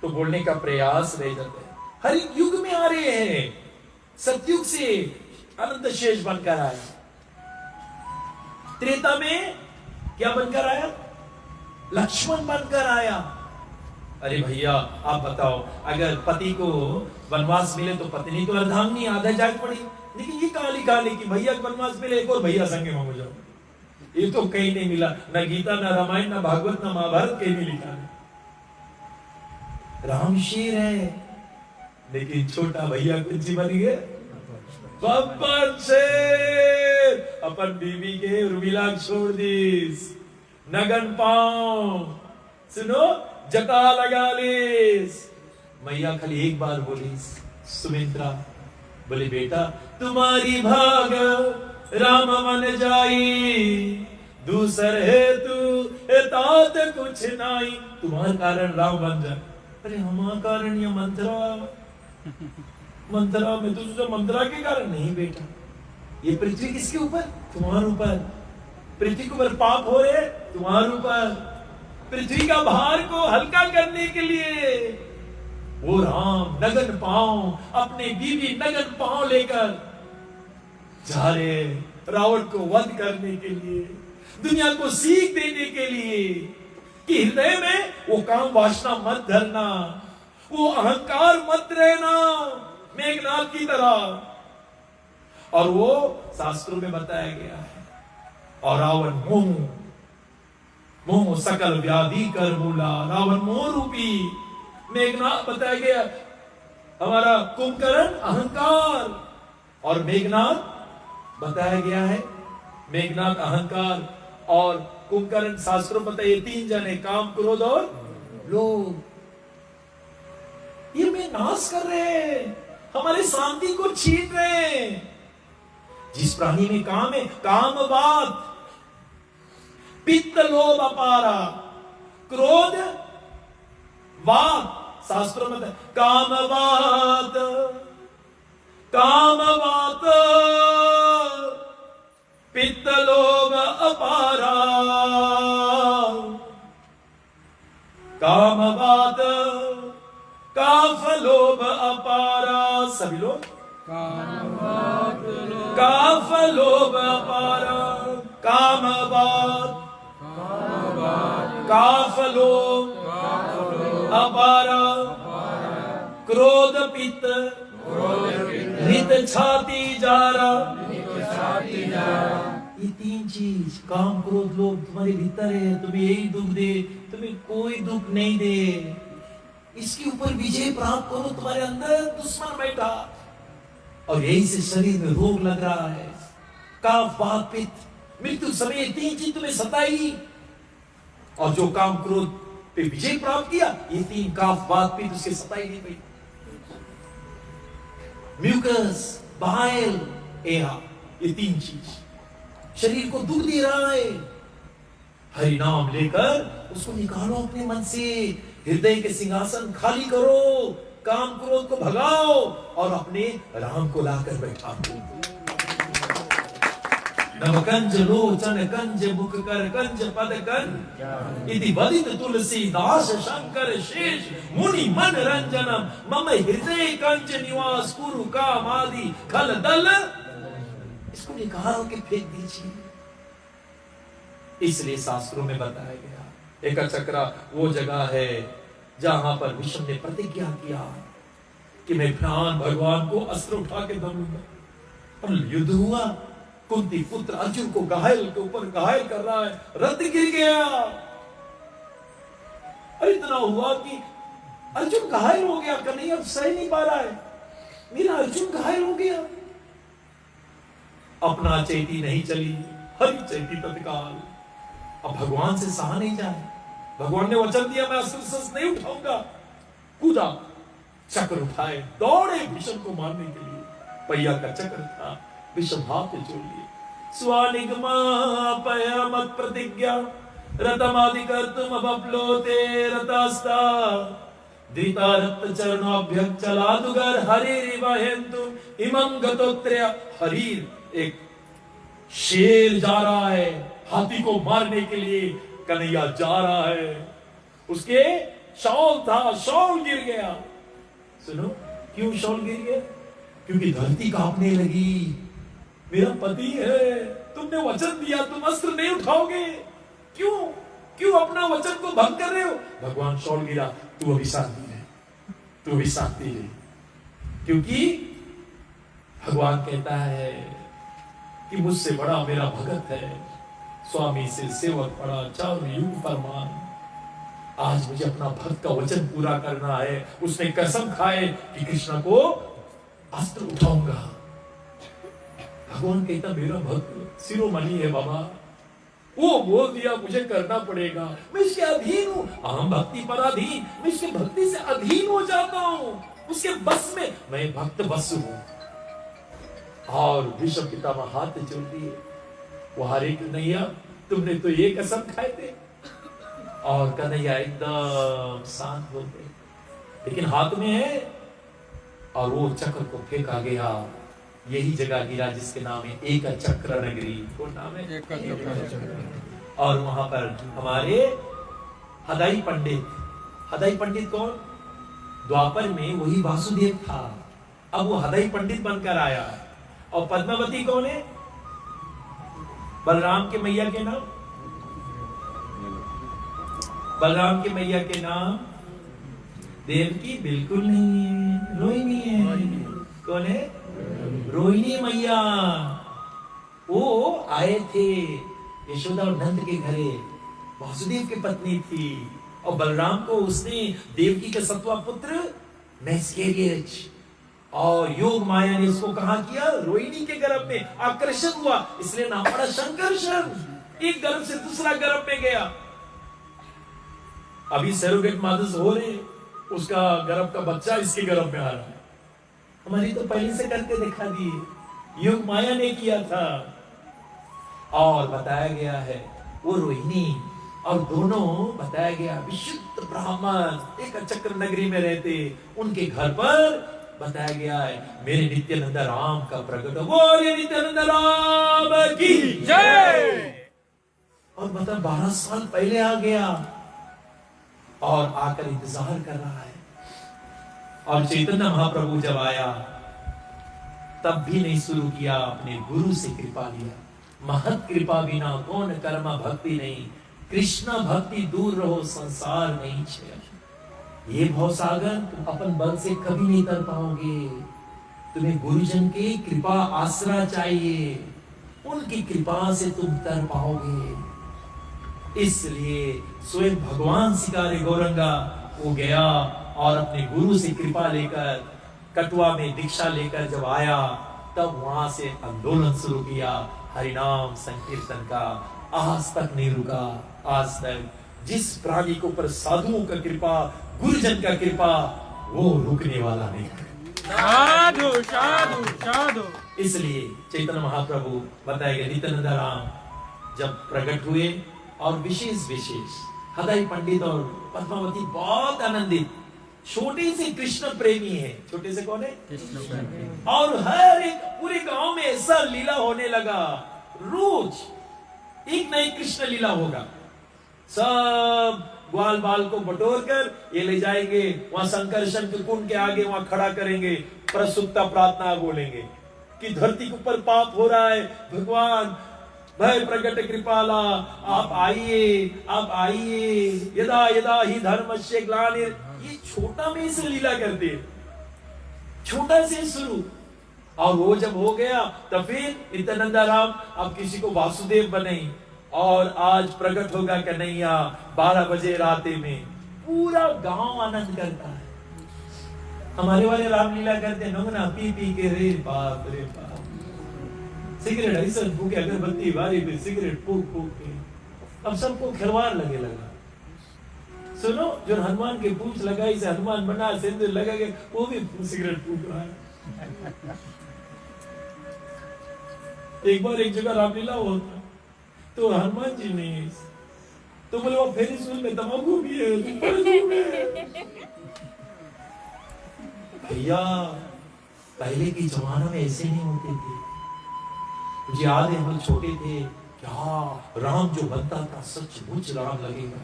तो बोलने का प्रयास रह जाता है। हर एक युग में आ रहे हैं। सतयुग से अनंत शेष बनकर आया, त्रेता में क्या बनकर आया? लक्ष्मण बनकर आया। अरे भैया आप बताओ, अगर पति को वनवास मिले तो पत्नी तो अर्धांगिनी आधा जाग पड़ी, लेकिन ये कहां लिखा है कि भैया वनवास मिले एक और भैया संगे मांगो जाओ? ये तो कहीं नहीं मिला, न गीता न रामायण न भागवत न महाभारत कहीं नहीं लिखा है। राम शेर है, लेकिन छोटा भैया कुछ बन गए बब्बन शेर। अपन बीवी के रुमिला छोड़ दीस, नगन पाओ, सुनो जटा लगा लीस। मैया खाली एक बार बोली, सुमित्रा बोले बेटा तुम्हारी भाग राम मन जाई, दूसर है तू तात कुछ नहीं। तुम्हारे कारण राम बन जाए। अरे हमारा कारण या मंत्रा में तुझे मंत्रा के कारण नहीं बेटा। ये पृथ्वी किसके ऊपर? तुम्हारे ऊपर। पृथ्वी के ऊपर पाप हो रहे तुम्हारे ऊपर। पृथ्वी का भार को हल्का करने के लिए वो राम नगन पांव, अपने बीवी नगन पांव लेकर जा रहे रावण को वध करने के लिए, दुनिया को सीख देने के लिए कि हृदय में वो काम वासना मत धरना, वो अहंकार मत रहना मेघनाद की तरह। और वो शास्त्रों में बताया गया है। और रावण मोह सकल व्याधि कर मूला, रावण मोह रूपी मेघनाद बताया गया। हमारा कुंभकर्ण अहंकार, और मेघनाद बताया गया है। मेघनाद अहंकार और कुंभकर्ण शास्त्रों में बताइए तीन जने, काम क्रोध और लोभ। ये में नाश कर रहे हैं, हमारे शांति को छीन रहे हैं। जिस प्राणी में काम है, कामवाद, पित्त लोभ अपारा, क्रोध वाद, शास्त्रों में कामवाद, कामवाद पित्त लोभ अपारा, कामवाद काफ लोभ अपारा। सभी लोग काफ लोभ अपारा, कामवाद काफ लोभ अपारा, क्रोध पित्त हित छाती जारा। ये तीन चीज काम क्रोध लोभ तुम्हारे भीतर है, तुम्हें यही दुख दे, तुम्हें कोई दुख नहीं दे। इसके ऊपर विजय प्राप्त करो। तुम्हारे अंदर दुश्मन बैठा और यही से शरीर में रोग लग रहा है। काफ वात पित्त, मृत्यु समय 3 चीज तुम्हें सताई, और जो काम क्रोध पे विजय प्राप्त किया, ये 3 काम बात भी तुझे सताई नहीं पाई। म्यूकस, बाइल, एहा, ये 3 चीज शरीर को दुख दे रहा है। हरि नाम लेकर उसको निकालो अपने मन से, हृदय के सिंहासन खाली करो, काम क्रोध को भगाओ और अपने राम को लाकर बैठा दो। नवकंज लोचन कंज मुख कर कंज पद कर इति बदित तुलसी दास शंकर शेष मुनि मन रंजनम मम हृदय कंज निवास कुरु कामादि खल दल। इसको निकाल के फेंक दीजिए। इसलिए शास्त्रों में बताया गया एका चक्रा वो जगह है जहां पर विष्णु ने प्रतिज्ञा किया कि मैं भगवान को अस्त्र उठा के दबूंगा। और युद्ध हुआ, कुंती पुत्र अर्जुन को घायल के ऊपर घायल कर रहा है, रथ गिर गया। और इतना हुआ कि अर्जुन घायल हो गया, कन्हैया अब सह नहीं पा रहा है, मेरा अर्जुन घायल हो गया। अपना चैती नहीं चली, हरि चैती तत्काल। अब भगवान से सहा नहीं जाए। भगवान ने वचन दिया मैं अस्त्र शस्त्र नहीं उठाऊंगा। कूदा, चक्र उठाए, दौड़े भीष्म को मारने के लिए। पहिया का चक्र था, भीष्म हाथ में जोड़ लिए। स्वानिगमा पया मत प्रतिज्ञा रतमादि कर्तुम बबलोते रतास्ता धृता रक्त चरणाभ्यक चलादुगर हरिरिवहेन्तु इमं गतोत्र्य। हरीर एक शेर जा रहा है हाथी को मारने के लिए, कन्हैया जा रहा है, उसके शॉल था, शॉल गिर गया। सुनो क्यों शॉल गिर गया? क्योंकि धरती कांपने लगी। मेरा पति है, तुमने वचन दिया तुम अस्त्र नहीं उठाओगे, क्यों क्यों अपना वचन को भंग कर रहे हो? भगवान शॉल गिरा, तू अभी शांति है, तू अभी शांति है। क्योंकि भगवान कहता है कि मुझसे बड़ा मेरा भगत है, स्वामी से सेवक पड़ा, चारों युग फरमान। आज मुझे अपना भक्त का वचन पूरा करना है। उसने कसम खाए कि कृष्ण को अस्त्र उठाऊंगा। भगवान कहता मेरा भक्त शिरोमणि है बाबा, वो बोल दिया मुझे करना पड़ेगा, मैं इसके अधीन हूं। अहम भक्ति पराधीन, मैं इसके भक्ति से अधीन हो जाता हूं, उसके बस में मैं भक्त बस हूं। और भीष्म पितामह हाथ जोड़ दिए, वो हरे कन्हैया तुमने तो ये कसम खाए थे। और कन्हैया एकदम शांत हो गए, लेकिन हाथ में है। और वो चक्र को फेंका गया, यही जगह गिरा जिसके नाम है एक चक्र नगरी। कौन नाम है? एक चक्र। और वहां पर हमारे हदाई पंडित, हदाई पंडित कौन? द्वापर में वही वासुदेव था, अब वो हदाई पंडित बनकर आया। और पद्मावती कौन है? बलराम के मैया के नाम, बलराम के मैया के नाम देवकी बिल्कुल नहीं है, रोहिणी है। कौन है? रोहिणी मैया। वो आए थे यशोदा और नंद के घरे, वासुदेव की पत्नी थी। और बलराम को उसने देवकी का सत्वा पुत्र मैस्केरियज और योग माया ने उसको कहा किया, रोहिणी के गर्भ में आकर्षण हुआ, इसलिए नाम पड़ा शंकरषण। एक गर्भ से दूसरा गर्भ में गया। अभी सरोगेट मदर्स हो रहे, उसका गर्भ का बच्चा इसके गर्भ में आ रहा है। हमारी तो पहले से करके दिखा दिए, योग माया ने किया था। और बताया गया है वो रोहिणी और दोनों बताया गया विशुद्ध ब्राह्मण एक चक्र नगरी में रहते, उनके घर पर बताया गया है मेरे नित्यानंद राम का प्रकट। बोलिए नित्यानंद राम की जय। और मतलब 12 साल पहले आ गया और आकर इंतजार कर रहा है। और चैतन्य महाप्रभु जब आया तब भी नहीं शुरू किया, अपने गुरु से कृपा लिया। महत कृपा बिना कौन कर्म भक्ति नहीं, कृष्ण भक्ति दूर रहो संसार नहीं छे। ये भवसागर तुम अपन बल से कभी नहीं तर पाओगे, तुम्हें गुरुजन की कृपा आसरा चाहिए, उनकी कृपा से तुम तर पाओगे। इसलिए स्वयं भगवान सिकारे गौरंगा वो गया और अपने गुरु से कृपा लेकर कटवा में दीक्षा लेकर जब आया तब वहां से आंदोलन शुरू किया। हरिनाम संकीर्तन का आज तक नहीं रुका। आज तक जिस प्राणी के ऊपर साधुओं का कृपा, गुरुजन का कृपा, वो रुकने वाला नहीं। साधु साधु साधु। इसलिए चैतन्य महाप्रभु बताएंगे नित्यानंद राम जब प्रकट हुए और विशेष हृदय पंडित और पद्मावती बहुत आनंदित, छोटे से कृष्ण प्रेमी है। छोटे से कौन है? कृष्ण। और हर एक पूरे गांव में ऐसा लीला होने लगा, रोज एक नई कृष्ण लीला होगा। सब ग्वाल बाल को बटोर कर ये ले जाएंगे वहां संकर्षण के कुंड के आगे, वहां खड़ा करेंगे, प्रसुप्ता प्रार्थना बोलेंगे कि धरती के ऊपर पाप हो रहा है, भगवान भय प्रकट कृपाला, आप आइए, यदा यदा ही धर्मस्य ग्लानिर्। ये छोटा में से लीला करते हैं, छोटा से शुरू। और वो जब हो गया तो फिर नित्यानंद राम अब किसी को वासुदेव बने और आज प्रकट होगा कन्हैया 12 बजे राते में, पूरा गांव आनंद करता है। हमारे वाले रामलीला करते हैं ना, पी पी के रे बाप रे बाप, सिगरेट ऐसा फूके, अगरबत्ती बारी पे सिगरेट फूक फूक के, अब सबको खिलवाड़ लगे लगा। सुनो, जो हनुमान के पूंछ लगाई से हनुमान बना, सिंदूर लगा के वो भी सिगरेट फूक रहा है। एक बार एक जगह रामलीला होता तो हनुमान जी ने तो बोले वो फेरी सूल में तंबाकू भी है। भैया पहले के जमाने में ऐसे नहीं होते थे। मुझे याद है हम छोटे थे, क्या राम जो बनता था सचमुच राम लगेगा।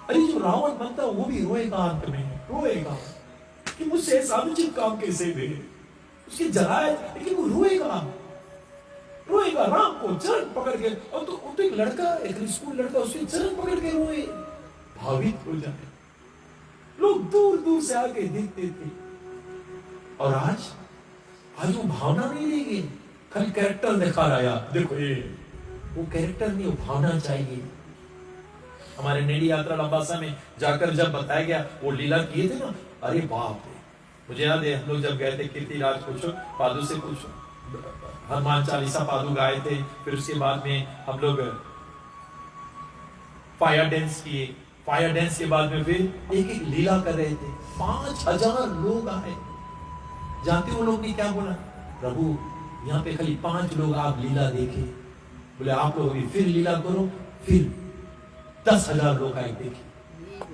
अरे जो रावण बनता वो भी रोएगा, अंत में रोएगा कि मुझसे ऐसा अनुचित काम कैसे हुए, उसके जलाए, लेकिन वो रोएगा राम को चरण पकड़ के। और तो एक लड़का, एक स्कूल लड़का उसके चरण पकड़ के रोए, भावित हो जाए। लोग दूर दूर से आके देखते थे। और आज वो भावना नहीं रहेगी, खाली कैरेक्टर दिखा रहा, देखो ये वो कैरेक्टर नहीं, वो भावना चाहिए। हमारे नेडी यात्रा लंबासा में जाकर जब बताया गया वो लीला किए थे ना, अरे बाप रे, मुझे याद है हम लोग जब गए थे, कीर्तिराज पूछो, पादू से पूछो, हनुमान चालीसा पादू गाए थे। फिर उसके बाद में हम लोग फायर डांस किए, फायर डांस के बाद में फिर एक एक लीला कर रहे थे। 5000 लोग आए। जानते हो लोग ने क्या बोला? प्रभु यहाँ पे खाली 5 लोग आप लीला देखे। बोले आप लोग भी फिर लीला करो। फिर 10,000 लोग आए देखे।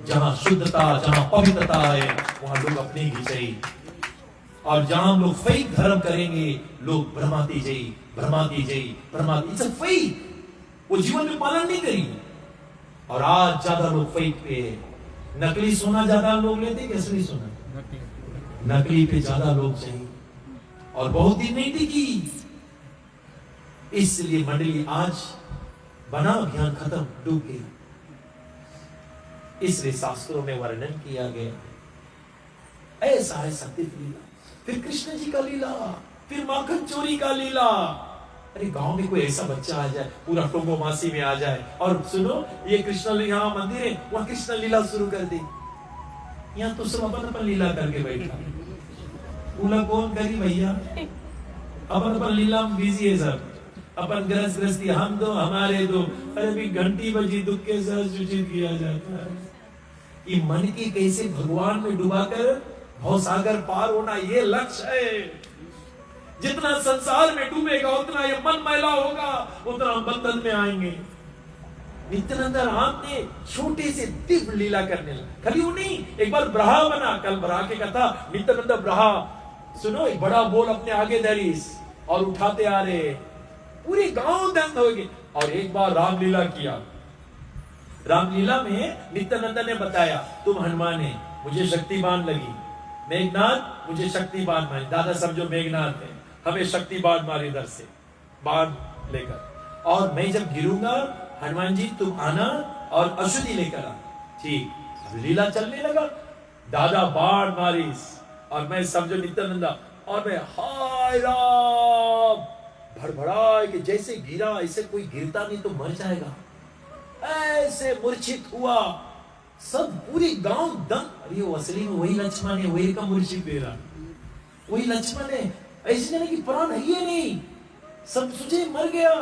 जहां शुद्धता, जहां पवित्रता है वहां लोग अपने घिंचाई, और जहां हम लोग फेक धर्म करेंगे लोग भ्रमाती जई। इट्स अ फेक, वो जीवन में पालन नहीं करेंगे। और आज ज्यादा लोग फेक पे है। नकली सोना ज्यादा लोग लेते कि असली सोना? नकली पे ज्यादा लोग चाहिए, और बहुत दिन नहीं टिकी। इसलिए मंडली आज बना अभियान खत्म, डूब गया। इसलिए शास्त्रों में वर्णन किया गया ऐसा है सत्य लीला, फिर कृष्ण जी का लीला, फिर माखन चोरी का लीला। अरे गांव में कोई ऐसा बच्चा आ जाए, पूरा टोंगो मासी में आ जाए, और सुनो ये कृष्ण यहाँ मंदिर है, वहां कृष्ण लीला शुरू कर दे। यहाँ तो सब अपन लीला करके बैठा, पूरा कौन करी भैया? अपन लीला में बिजी है सब, अपन गृहस्थी हम दो हमारे दो। अरे भी घंटी बजी दुख के साथ सूचित किया जाता है कि मन की कैसे भगवान में डुबाकर भवसागर पार होना, ये लक्ष्य है। जितना संसार में डूबेगा उतना ये मन मैला होगा, उतना हम बंधन में आएंगे। नित्यानंद राम ने छोटे से दिव्य लीला करने लगा। खाली वो नहीं, एक बार ब्रहा बना, कल ब्रहा की कथा, नित्यानंद ब्रहा। सुनो, एक बड़ा बोल अपने आगे धरीस और उठाते आ रहे, पूरे गांव दंग हो गए। और एक बार रामलीला किया। रामलीला में नित्यानंद ने बताया, तुम हनुमान है, मुझे शक्तिबान लगी। मेघनाथ मुझे शक्तिबान मारे, दादा समझो मेघनाथ है, हमें शक्तिबान मारे इधर से बाण लेकर, और मैं जब गिरूंगा हनुमान जी तुम आना और अश्वति लेकर आ। ठीक, लीला चलने लगा। दादा बाण मारिस और मैं समझो नित्यानंदा, और मैं हाय राम भड़बड़ा के जैसे गिरा, ऐसे कोई गिरता नहीं तो मर जाएगा, ऐसे मूर्छित हुआ। सब पूरी गांव दंग। अरे वो असली में वही लक्ष्मण है, वही का मूर्छित दे रहा, वही लक्ष्मण है। ऐसे जाने की प्राण है ही नहीं, सब सोचे मर गया।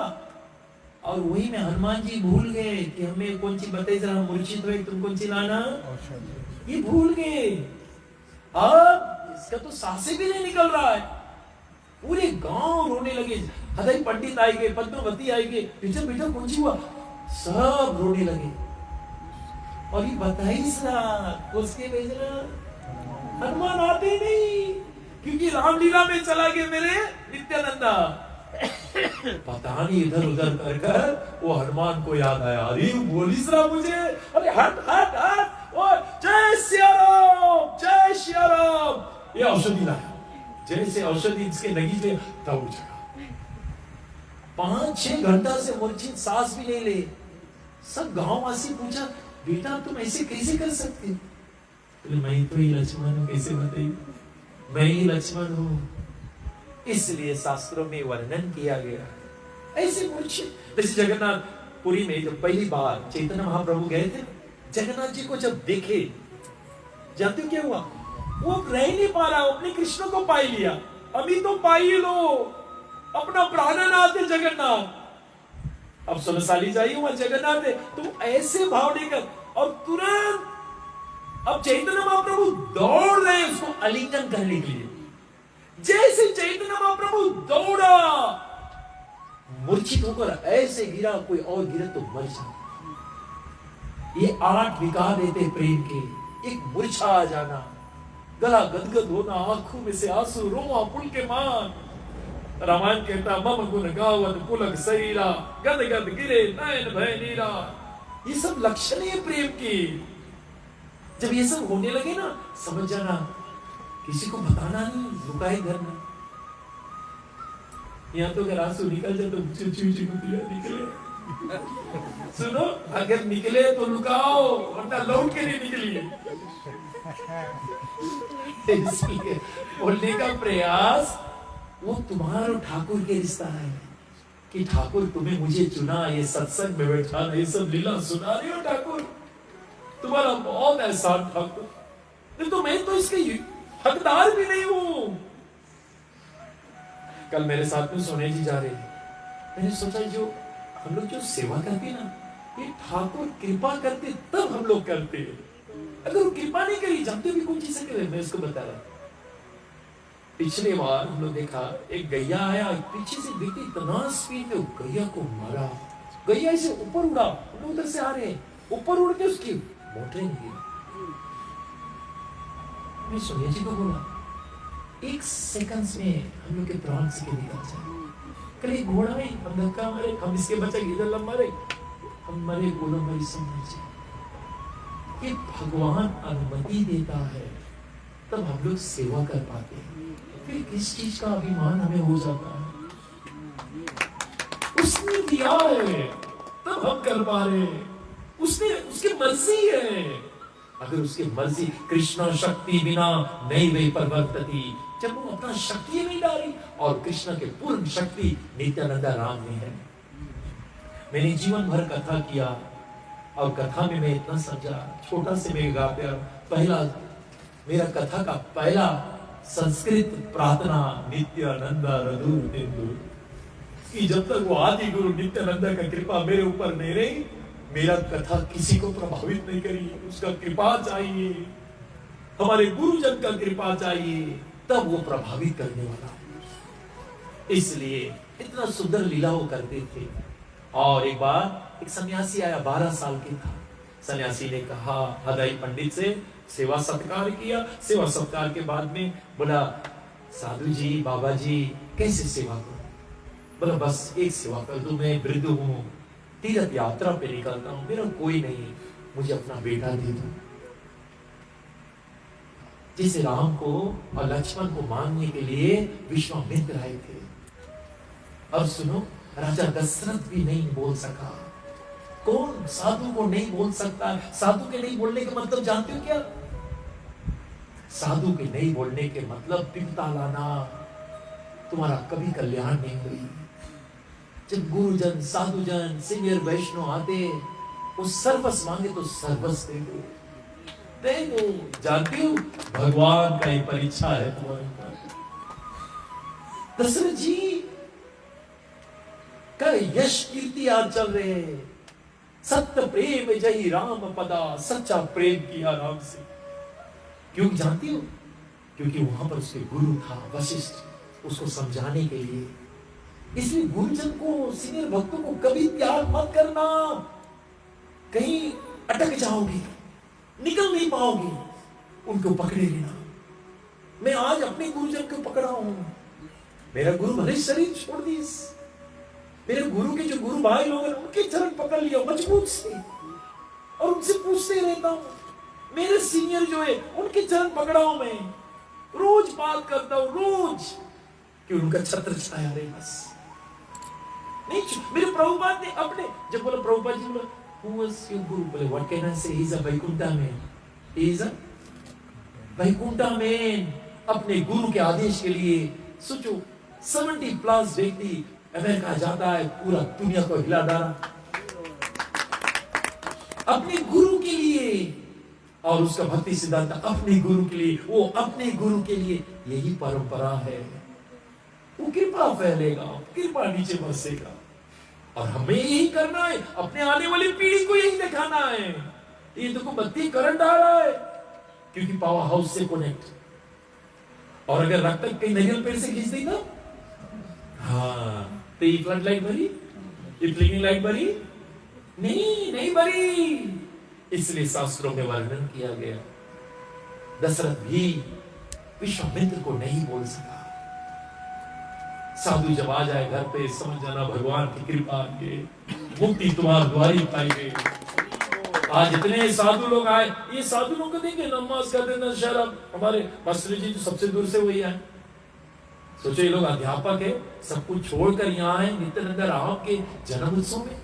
और वही में हनुमान जी भूल गए कि हमें कौन सी बताई, जरा मूर्छित हुए तुम कौन सी लाना, ये भूल गए। अब इसका तो सांसें भी नहीं निकल रहा है। पूरे गांव रोने लगे, हदाई पंडित आएंगे, पद्मावती आएंगे, बेटा बेटा कौन सी हुआ, सब रोने लगे। और ये बताइस ना उसके भेजना, हनुमान आते नहीं क्योंकि रामलीला में चला गए मेरे नित्यानंदा। पता नहीं इधर उधर कर कर वो हनुमान को याद आया, अरे बोलिस रहा मुझे, अरे हट हट हट, और जय सिया राम, जय सिया राम। ये औषधि लाया, जैसे औषधि इसके लगी थे तब उठ जाएगा। 5-6 घंटा से मूर्छित, सांस भी नहीं ले। सब गांव वासी पूछा, बेटा तुम ऐसे कैसे कर सकते? मैं तो ही लक्ष्मण हूं, कैसे बताइए, मैं ही लक्ष्मण हूं। इसलिए शास्त्रों में वर्णन किया गया ऐसे मूर्छित। जैसे जगन्नाथ पुरी में जब पहली बार चैतन्य महाप्रभु गए थे, जगन्नाथ जी को जब देखे, जानते हो क्या हुआ? वो रह नहीं पा रहा, अपने कृष्ण को पाई लिया। अभी तो पाई लो, अपना प्राणनाथ है जगन्नाथ। अब 16 साल जाइए वहां जगन्नाथ है, तो ऐसे भाव लेकर, और तुरंत अब चैतन्य महाप्रभु दौड़ रहे उसको आलिंगन करने के लिए। जैसे चैतन्य महाप्रभु दौड़ा, मूर्छित होकर ऐसे गिरा, कोई और गिरे तो मर जाता। ये 8 विकार देते प्रेम के, एक मूर्छा आ जाना, गला गदगद होना, आंखों में से आंसू, रोमा पुलकेमान। रामायण कहता, मम गुण गावत पुलक शरीरा, गद गद गिरे नयन भय नीरा। ये सब लक्षण है प्रेम की। जब ये सब होने लगे ना, समझ जाना, किसी को बताना नहीं, लुकाए घर में। यहाँ तो अगर आंसू निकल जाए तो निकले, सुनो, अगर निकले तो लुकाओ, वरना लौट के नहीं निकलिए। इसलिए बोलने का प्रयास, वो तुम्हारा और ठाकुर के रिश्ता है कि ठाकुर तुम्हें मुझे चुना, ये सत्संग में बैठा, ये सब लीला सुना रहे हो ठाकुर, तुम्हारा बहुत एहसान ठाकुर। नहीं तो मैं तो इसके हकदार भी नहीं हूं। कल मेरे साथ में सोने जी जा रहे थे, मैंने सोचा जो हम लोग जो सेवा करते ना, ये ठाकुर कृपा करते तब हम लोग करते। अगर वो कृपा नहीं करी, जानते भी कौन चीज से करे, मैं इसको बता रहा। पिछले बार हम लोग देखा, एक गैया आया, पीछे से व्यक्ति इतना स्पीड में गैया को मारा। गैया इसे ऊपर उड़ा, हम लोग उधर से आ रहे हैं, ऊपर उड़ के उसकी मोटर गिरी। मैं सोनिया जी को बोला, 1 सेकंड में हम लोग के प्राण से निकल जाए। कल एक घोड़ा है, हम धक्का मारे, हम इसके बच्चे इधर लंबा रहे, हम मरे, बोलो मरी, समझ जाए। ये भगवान अनुमति देता है तब हम लोग सेवा कर पाते हैं। फिर किस चीज का अभिमान हमें हो जाता है? उसने दिया है तब हम कर पा रहे हैं, उसने, उसकी मर्जी है। अगर उसकी मर्जी, कृष्ण शक्ति बिना नहीं वे परवर्तती, जब वो अपना शक्ति नहीं डाली, और कृष्ण के पूर्ण शक्ति नित्यानंदा राम में है। मैंने जीवन भर कथा किया, और कथा में मैं इतना समझा, छोटा से मैं गाया, पहला मेरा कथा का पहला संस्कृत प्रार्थना नित्यानंदा रघुर बिंदु, कि जब तक वो आदि गुरु नित्यानंदा का कृपा मेरे ऊपर नहीं रही, मेरा कथा किसी को प्रभावित नहीं करी। उसका कृपा चाहिए, हमारे गुरुजन का कृपा चाहिए, तब वो प्रभावित करने वाला। इसलिए इतना सुंदर लीला वो करते थे। और एक बार एक सन्यासी आया, 12 साल के था। सन्यासी ने कहा, हदाई पंडित से सेवा सत्कार किया। सेवा सत्कार के बाद में बोला, साधु जी, बाबा जी, कैसे सेवा करूं? बोला, बस एक सेवा कर दो, मैं वृद्ध हूं, तीर्थ यात्रा पे निकलता हूं, मेरा कोई नहीं, मुझे अपना बेटा दे दो। जिसे राम को और लक्ष्मण को मांगने के लिए विश्वामित्र आए थे। अब सुनो, राजा दशरथ भी नहीं बोल सका। कौन साधु को नहीं बोल सकता? साधु के नहीं बोलने का मतलब जानते हो क्या? साधु के नहीं बोलने के मतलब विपदा लाना, तुम्हारा कभी कल्याण नहीं हुई। जब गुरुजन, साधुजन, सीनियर वैष्णव आते, वो सर्वस्व मांगे तो सर्वस्व दे दो, दे दो। जानती हो, भगवान का एक परीक्षा है तुम्हारे ऊपर। दशरथ जी का यश कीर्ति आज चल रहे हैं। सत्य प्रेम जय राम पदा, सच्चा प्रेम किया राम से। क्यों जानती हो? क्योंकि वहां पर उसके गुरु था वशिष्ठ, उसको समझाने के लिए। इसलिए गुरुजन को, सीनियर भक्तों को कभी त्याग मत करना। कहीं अटक जाओगे, निकल नहीं पाओगे, उनको पकड़े लेना। मैं आज अपने गुरुजन को पकड़ा हूं। मेरा गुरु भले शरीर छोड़ दी, मेरे गुरु के जो गुरु भाई लोग हैं उनके चरण पकड़ लिया मजबूत से, और उनसे पूछते रहता हूं। मेरे सीनियर जो है उनके चरण पकड़ा हूं मैं, रोज बात करता हूं, रोज, कि उनका छत्र छाया रहे बस। नहीं, मेरे प्रभुपाद ने अपने, जब बोला प्रभुपाद जी, बोला who was your guru? बोले what can I say? He's a Vaikuntha man. He is a Vaikuntha man. अपने गुरु के आदेश के लिए सोचो, 70+ व्यक्ति अमेरिका जाता है, पूरा दुनिया को हिला डाला अपने गुरु के लिए। और उसका भक्ति सिद्धांत अपने गुरु के लिए, वो अपने गुरु के लिए। यही परंपरा है। वो कृपा फैलेगा, कृपा नीचे बरसेगा, और हमें यही करना है। अपने आने वाली पीढ़ी को यही दिखाना है। ये देखो बत्ती करंट आ रहा है, क्योंकि पावर हाउस से कनेक्ट। और अगर रख तक कहीं नारियल पेड़ से खींच दी ना, हाँ, तो ये फ्लड लाइट भरी, ये फ्लिकरिंग लाइट भरी नहीं भरी। इसलिए शास्त्रों में वर्णन किया गया, दशरथ भी विश्वामित्र को नहीं बोल सका। साधु जब आ जाए घर पे, समझ जाना भगवान की कृपा के, मुक्ति तुम्हारे द्वारी पाएंगे। आज इतने साधु लोग आए, ये साधु लोग को देंगे नमाज कर देना शर्म। हमारे मास्टर जी तो सबसे दूर से वही आए। सोचो, ये लोग अध्यापक है, सब कुछ छोड़कर यहाँ आए नित्यानंद राम के जन्म उत्सव में।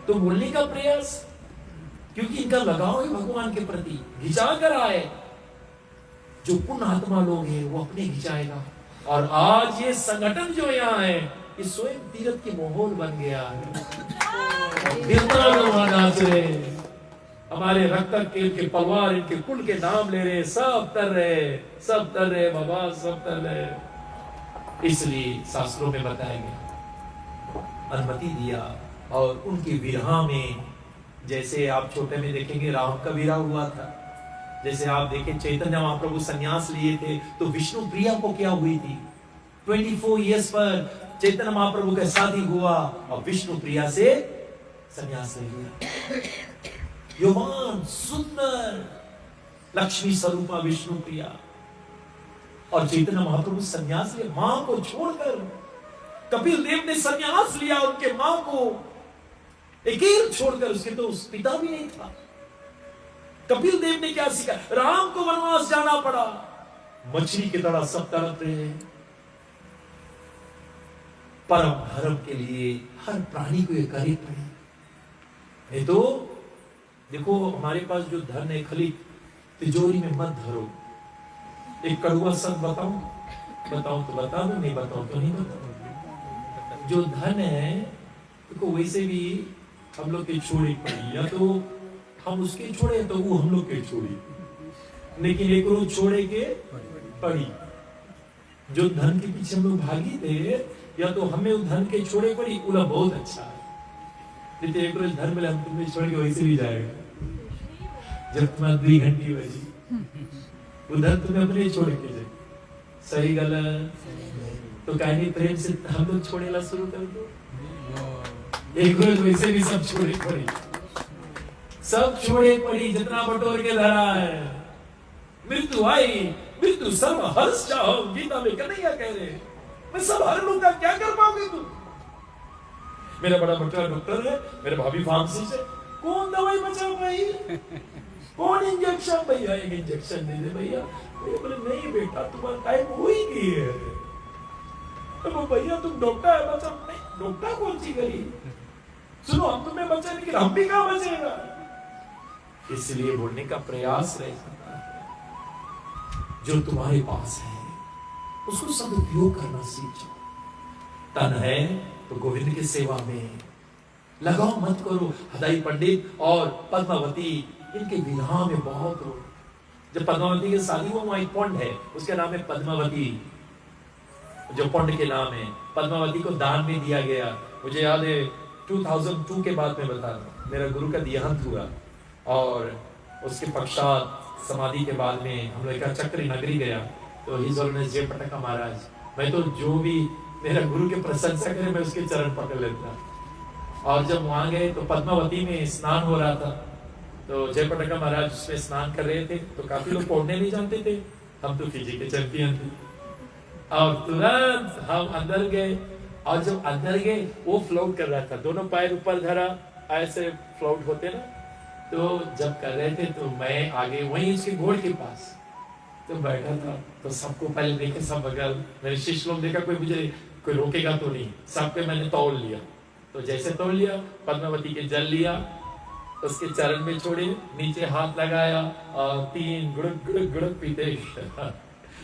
तो बोलने का प्रयास, क्योंकि इनका लगाव है भगवान के प्रति, घिचा कर आए। जो पुण्य आत्मा लोग हैं वो अपने घिचाएगा। और आज ये संगठन जो यहाँ है, ये स्वयं तीर्थ की माहौल बन गया है। लोग नाच रहे, हमारे रक्त के पलवार, इनके कुल के नाम ले रहे, सब तर रहे बाबा, सब तर रहे। इसलिए शास्त्रों में बताया गया, अनुमति दिया। और उनके विरह में, जैसे आप छोटे में देखेंगे राम का विरह हुआ था, जैसे आप देखें चैतन्य महाप्रभु संन्यास लिए थे, तो विष्णु प्रिया को क्या हुई थी? 24 इयर्स पर चैतन्य महाप्रभु का शादी हुआ, और विष्णु प्रिया से संन्यास ले लिया। युवान सुंदर लक्ष्मी स्वरूपा विष्णु प्रिया, और चैतन्य महाप्रभु संन्यास लिए मां को छोड़कर। कपिल देव ने संन्यास लिया, उनके मां को अकेले छोड़कर। उसके तो उस पिता भी नहीं था। कपिल देव ने क्या सीखा? राम को वनवास जाना पड़ा। मछली की तरह सब तड़प रहे हैं। परम धर्म के लिए हर प्राणी को ये करनी पड़ी। नहीं तो देखो, हमारे पास जो धन है, खाली तिजोरी में मत धरो। एक कड़वा सच बताऊं तो बता दो, नहीं बताऊं तो नहीं बताऊं। जो धन है, देखो वैसे भी हम लोग के छोड़ी पड़ी, या तो हम उसके छोड़े तो वो हम लोग के छोड़ी, लेकिन एक रोज छोड़े के पड़ी। जो धन के पीछे हम लोग भागी थे, या तो हमें उस धन के छोड़े पड़ी, उला बहुत अच्छा है। नहीं तो एक रोज धन मिला, हम तुम्हें छोड़ के वैसे भी जाएगा। जब तुम्हारा 2 घंटी बजी, उधर तुम्हें अपने छोड़ के जाए। सही गलत तो कहनी प्रेम से हम लोग छोड़ेला शुरू कर दो। एक रोज वैसे भी सब छोड़े पड़ी, सब छोड़े पड़ी, जितना बटोर के धरा है। मृत्यु आई, मृत्यु सर्व हर्ष चाहो, गीता में कन्हैया कह रहे। मैं सब हर लूंगा, क्या कर पाओगे तुम? मेरा बड़ा बेटा डॉक्टर है, मेरे भाभी फार्मेसिस्ट है। कौन दवाई बचा भाई? कौन इंजेक्शन? भैया एक इंजेक्शन दे दे भैया। बोले नहीं बेटा, तुम्हारा टाइम हो ही गई है। तो भैया तुम डॉक्टर है, बचा नहीं। डॉक्टर कौन सी करी? सुनो, हम तुम्हें बचा, लेकिन हम भी कहां बचेगा? इसलिए बोलने का प्रयास रहे, जो तुम्हारे पास है उसको सदुपयोग करना सीख जाओ। तन है तो गोविंद की सेवा में लगाओ, मत करो। हदाई पंडित और पद्मावती इनके विरह में बहुत रो, जब पद्मावती की शादी हुआ, वहां एक पौंड है, उसका नाम है पद्मावती, जो पौंड के नाम है। पद्मावती को दान में दिया गया। मुझे याद है 2002 के बाद में बता रहा हूँ, मेरा गुरु का देहांत हुआ और उसके पश्चात समाधि के बाद में हम लोग का चक्री नगरी गया। तो हिज होलिनेस जय पटका महाराज, मैं तो जो भी मेरा गुरु के प्रशंसा करे मैं उसके चरण पकड़ लेता। और जब वहां गए तो पद्मावती में स्नान हो रहा था, तो जय पटका महाराज उसमें स्नान कर रहे थे। तो काफी लोग पौड़ने नहीं जानते थे, हम तो फिजी के चैंपियन थे। और तुरंत हम अंदर गए, और जब अंदर गए वो फ्लोट कर रहा था, दोनों पैर ऊपर धरा, ऐसे फ्लोट होते ना। तो जब कर रहे थे तो मैं आगे वहीं उसके घोड़ के पास तो बैठा था। तो सबको पहले देखे, सब बगल मेरे शिष्य लोग देखा, कोई रोकेगा तो नहीं, सबके मैंने तौल लिया। तो जैसे तौल लिया, पद्मावती के जल लिया, उसके चरण में छोड़े, नीचे हाथ लगाया और 3 गुड़क गुड़क गुड़क पीते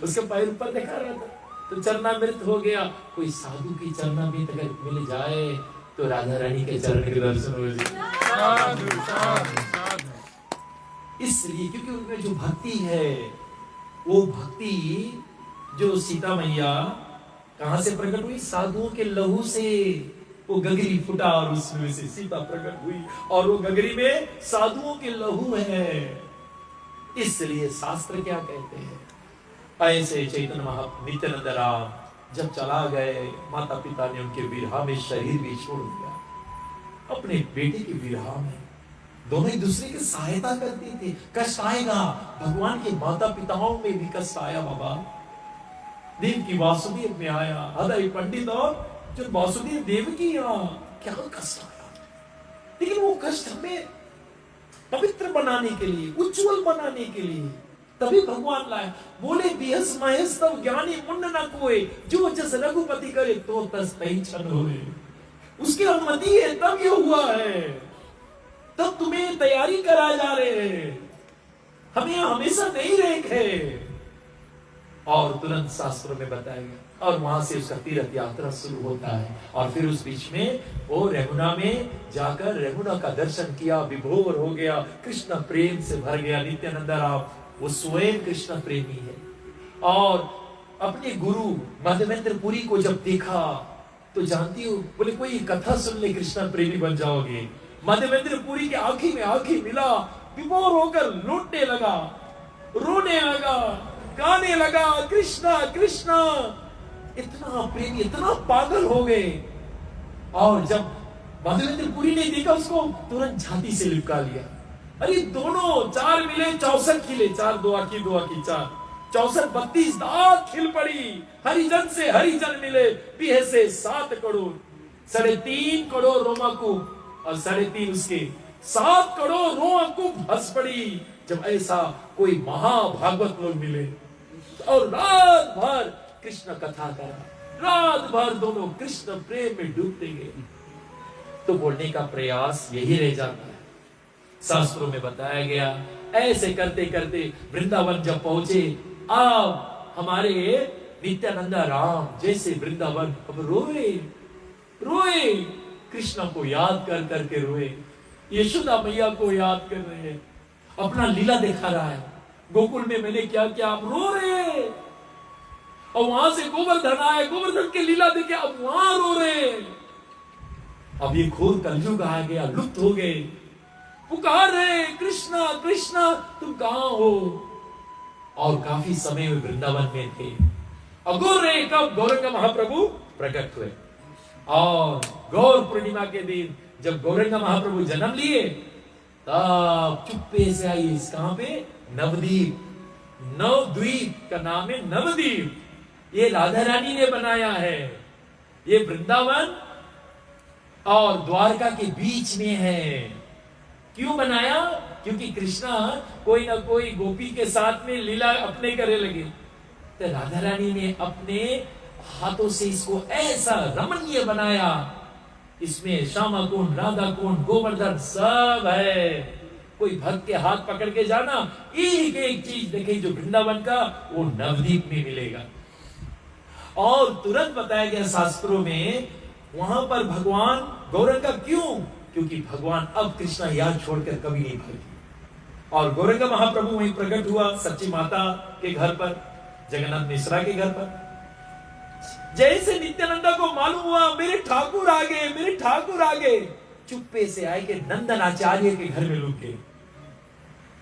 उसके पैर ऊपर दिखा रहा था। तो चरणामृत हो गया। कोई साधु की चरणामृत अगर मिल जाए तो राधा रानी के चरण के दर्शन हो जाए। साधु साधु साधु। इसलिए क्योंकि उनमें जो भक्ति है, वो भक्ति जो सीता मैया कहां से प्रकट हुई? साधुओं के लहू से वो गगरी फूटा और उसमें से सीता प्रकट हुई, और वो गगरी में साधुओं के लहू है। इसलिए शास्त्र क्या कहते हैं? ऐसे चैतन्य महाप्रभु नित्यानंद राम जब चला गए, माता पिता ने उनके विरह में शरीर भी छोड़ दिया। अपने बेटे की विरह में दोनों एक दूसरे की सहायता करते थे। कष्ट आएगा, भगवान के माता पिताओं में भी कष्ट आया बाबा। देव की वासुदेव में आया, हृदय पंडित और जो वासुदेव देव की यहाँ क्या कष्ट आया। लेकिन वो कष्ट हमें पवित्र बनाने के लिए, उज्जवल बनाने के लिए तभी भगवान लाया। बोले बिहस महेश तब ज्ञानी मुंड न कोय, जो जस रघुपति करे तो तस तई छन होए। उसकी अनुमति है तब ये हुआ है, तब तुम्हें तैयारी करा जा रहे हैं, हमें हमेशा नहीं रखे। और तुरंत शास्त्रों में बताया गया, और वहां से उसका तीर्थ यात्रा शुरू होता है। और फिर उस बीच में वो रेमुना में जाकर रेमुना का दर्शन किया, विभोर हो गया, कृष्ण प्रेम से भर गया। नित्यानंद राम वो स्वयं कृष्ण प्रेमी है। और अपने गुरु माधवेंद्र पुरी को जब देखा तो जानती हो, बोले कोई कथा सुन ले कृष्ण प्रेमी बन जाओगे। माधवेंद्र पुरी की आंखी में आंखी मिला, विभोर होकर लौटने लगा, रोने लगा, गाने लगा कृष्णा कृष्णा। इतना प्रेमी, इतना पागल हो गए। और जब माधवेंद्र पुरी ने देखा उसको, तुरंत छाती से लिपका लिया। अरे दोनों 4 मिले 64 खिले, 4 2 आखी 2 आखी 4 64 32 दांत खिल पड़ी। हरिजन से हरिजन मिले, बिहे से 7 करोड़, 3.5 करोड़ रोमाकुप और 3.5 उसके 7 करोड़ रोमाकुप हंस पड़ी। जब ऐसा कोई महाभागवत लोग मिले और रात भर कृष्ण कथा करा, रात भर दोनों कृष्ण प्रेम में डूबते गए। तो बोलने का प्रयास यही रह जाता है। शास्त्रों में बताया गया, ऐसे करते करते वृंदावन जब पहुंचे, अब हमारे नित्यानंद राम जैसे वृंदावन अब रोए रोए, कृष्ण को याद कर करके रोए, यशोदा मैया को याद कर रहे हैं, अपना लीला दिखा रहा है। गोकुल में मैंने क्या किया, आप रो रहे हैं। और वहां से गोवर्धन आए, गोवर्धन के लीला देखे अब वहां रो रहे हैं। अब ये घोर कलयुग आ गया, लुप्त हो गए, पुकार रहे कृष्णा कृष्णा तुम कहां हो। और काफी समय में वृंदावन में थे। अगोर रहे कब गौरंग महाप्रभु प्रकट हुए। और गौर पूर्णिमा के दिन जब गौरंग महाप्रभु जन्म लिए, तब चुप्पे से आई कहां पे? नवदीप। नवद्वीप का नाम है नवदीप। ये राधा रानी ने बनाया है। ये वृंदावन और द्वारका के बीच में है। क्यों बनाया? क्योंकि कृष्णा कोई ना कोई गोपी के साथ में लीला अपने करे लगे, तो राधा रानी ने अपने हाथों से इसको ऐसा रमणीय बनाया। इसमें श्यामा कुंड, राधा कुंड, गोवर्धन सब है। कोई भक्त के हाथ पकड़ के जाना, एक चीज देखे जो वृंदावन का, वो नवदीप में मिलेगा। और तुरंत बताया गया शास्त्रों में, वहां पर भगवान गौरंग का क्यों? क्योंकि भगवान अब कृष्णा याद छोड़कर कभी नहीं भागे। और गौरंगा महाप्रभु वहीं प्रकट हुआ सच्ची माता के घर पर, जगन्नाथ मिश्रा के घर पर। जैसे नित्यानंदा को मालूम हुआ मेरे ठाकुर आ गए, मेरे ठाकुर आ गए, चुप्पे से आए के नंदन आचार्य के घर में लुक गए।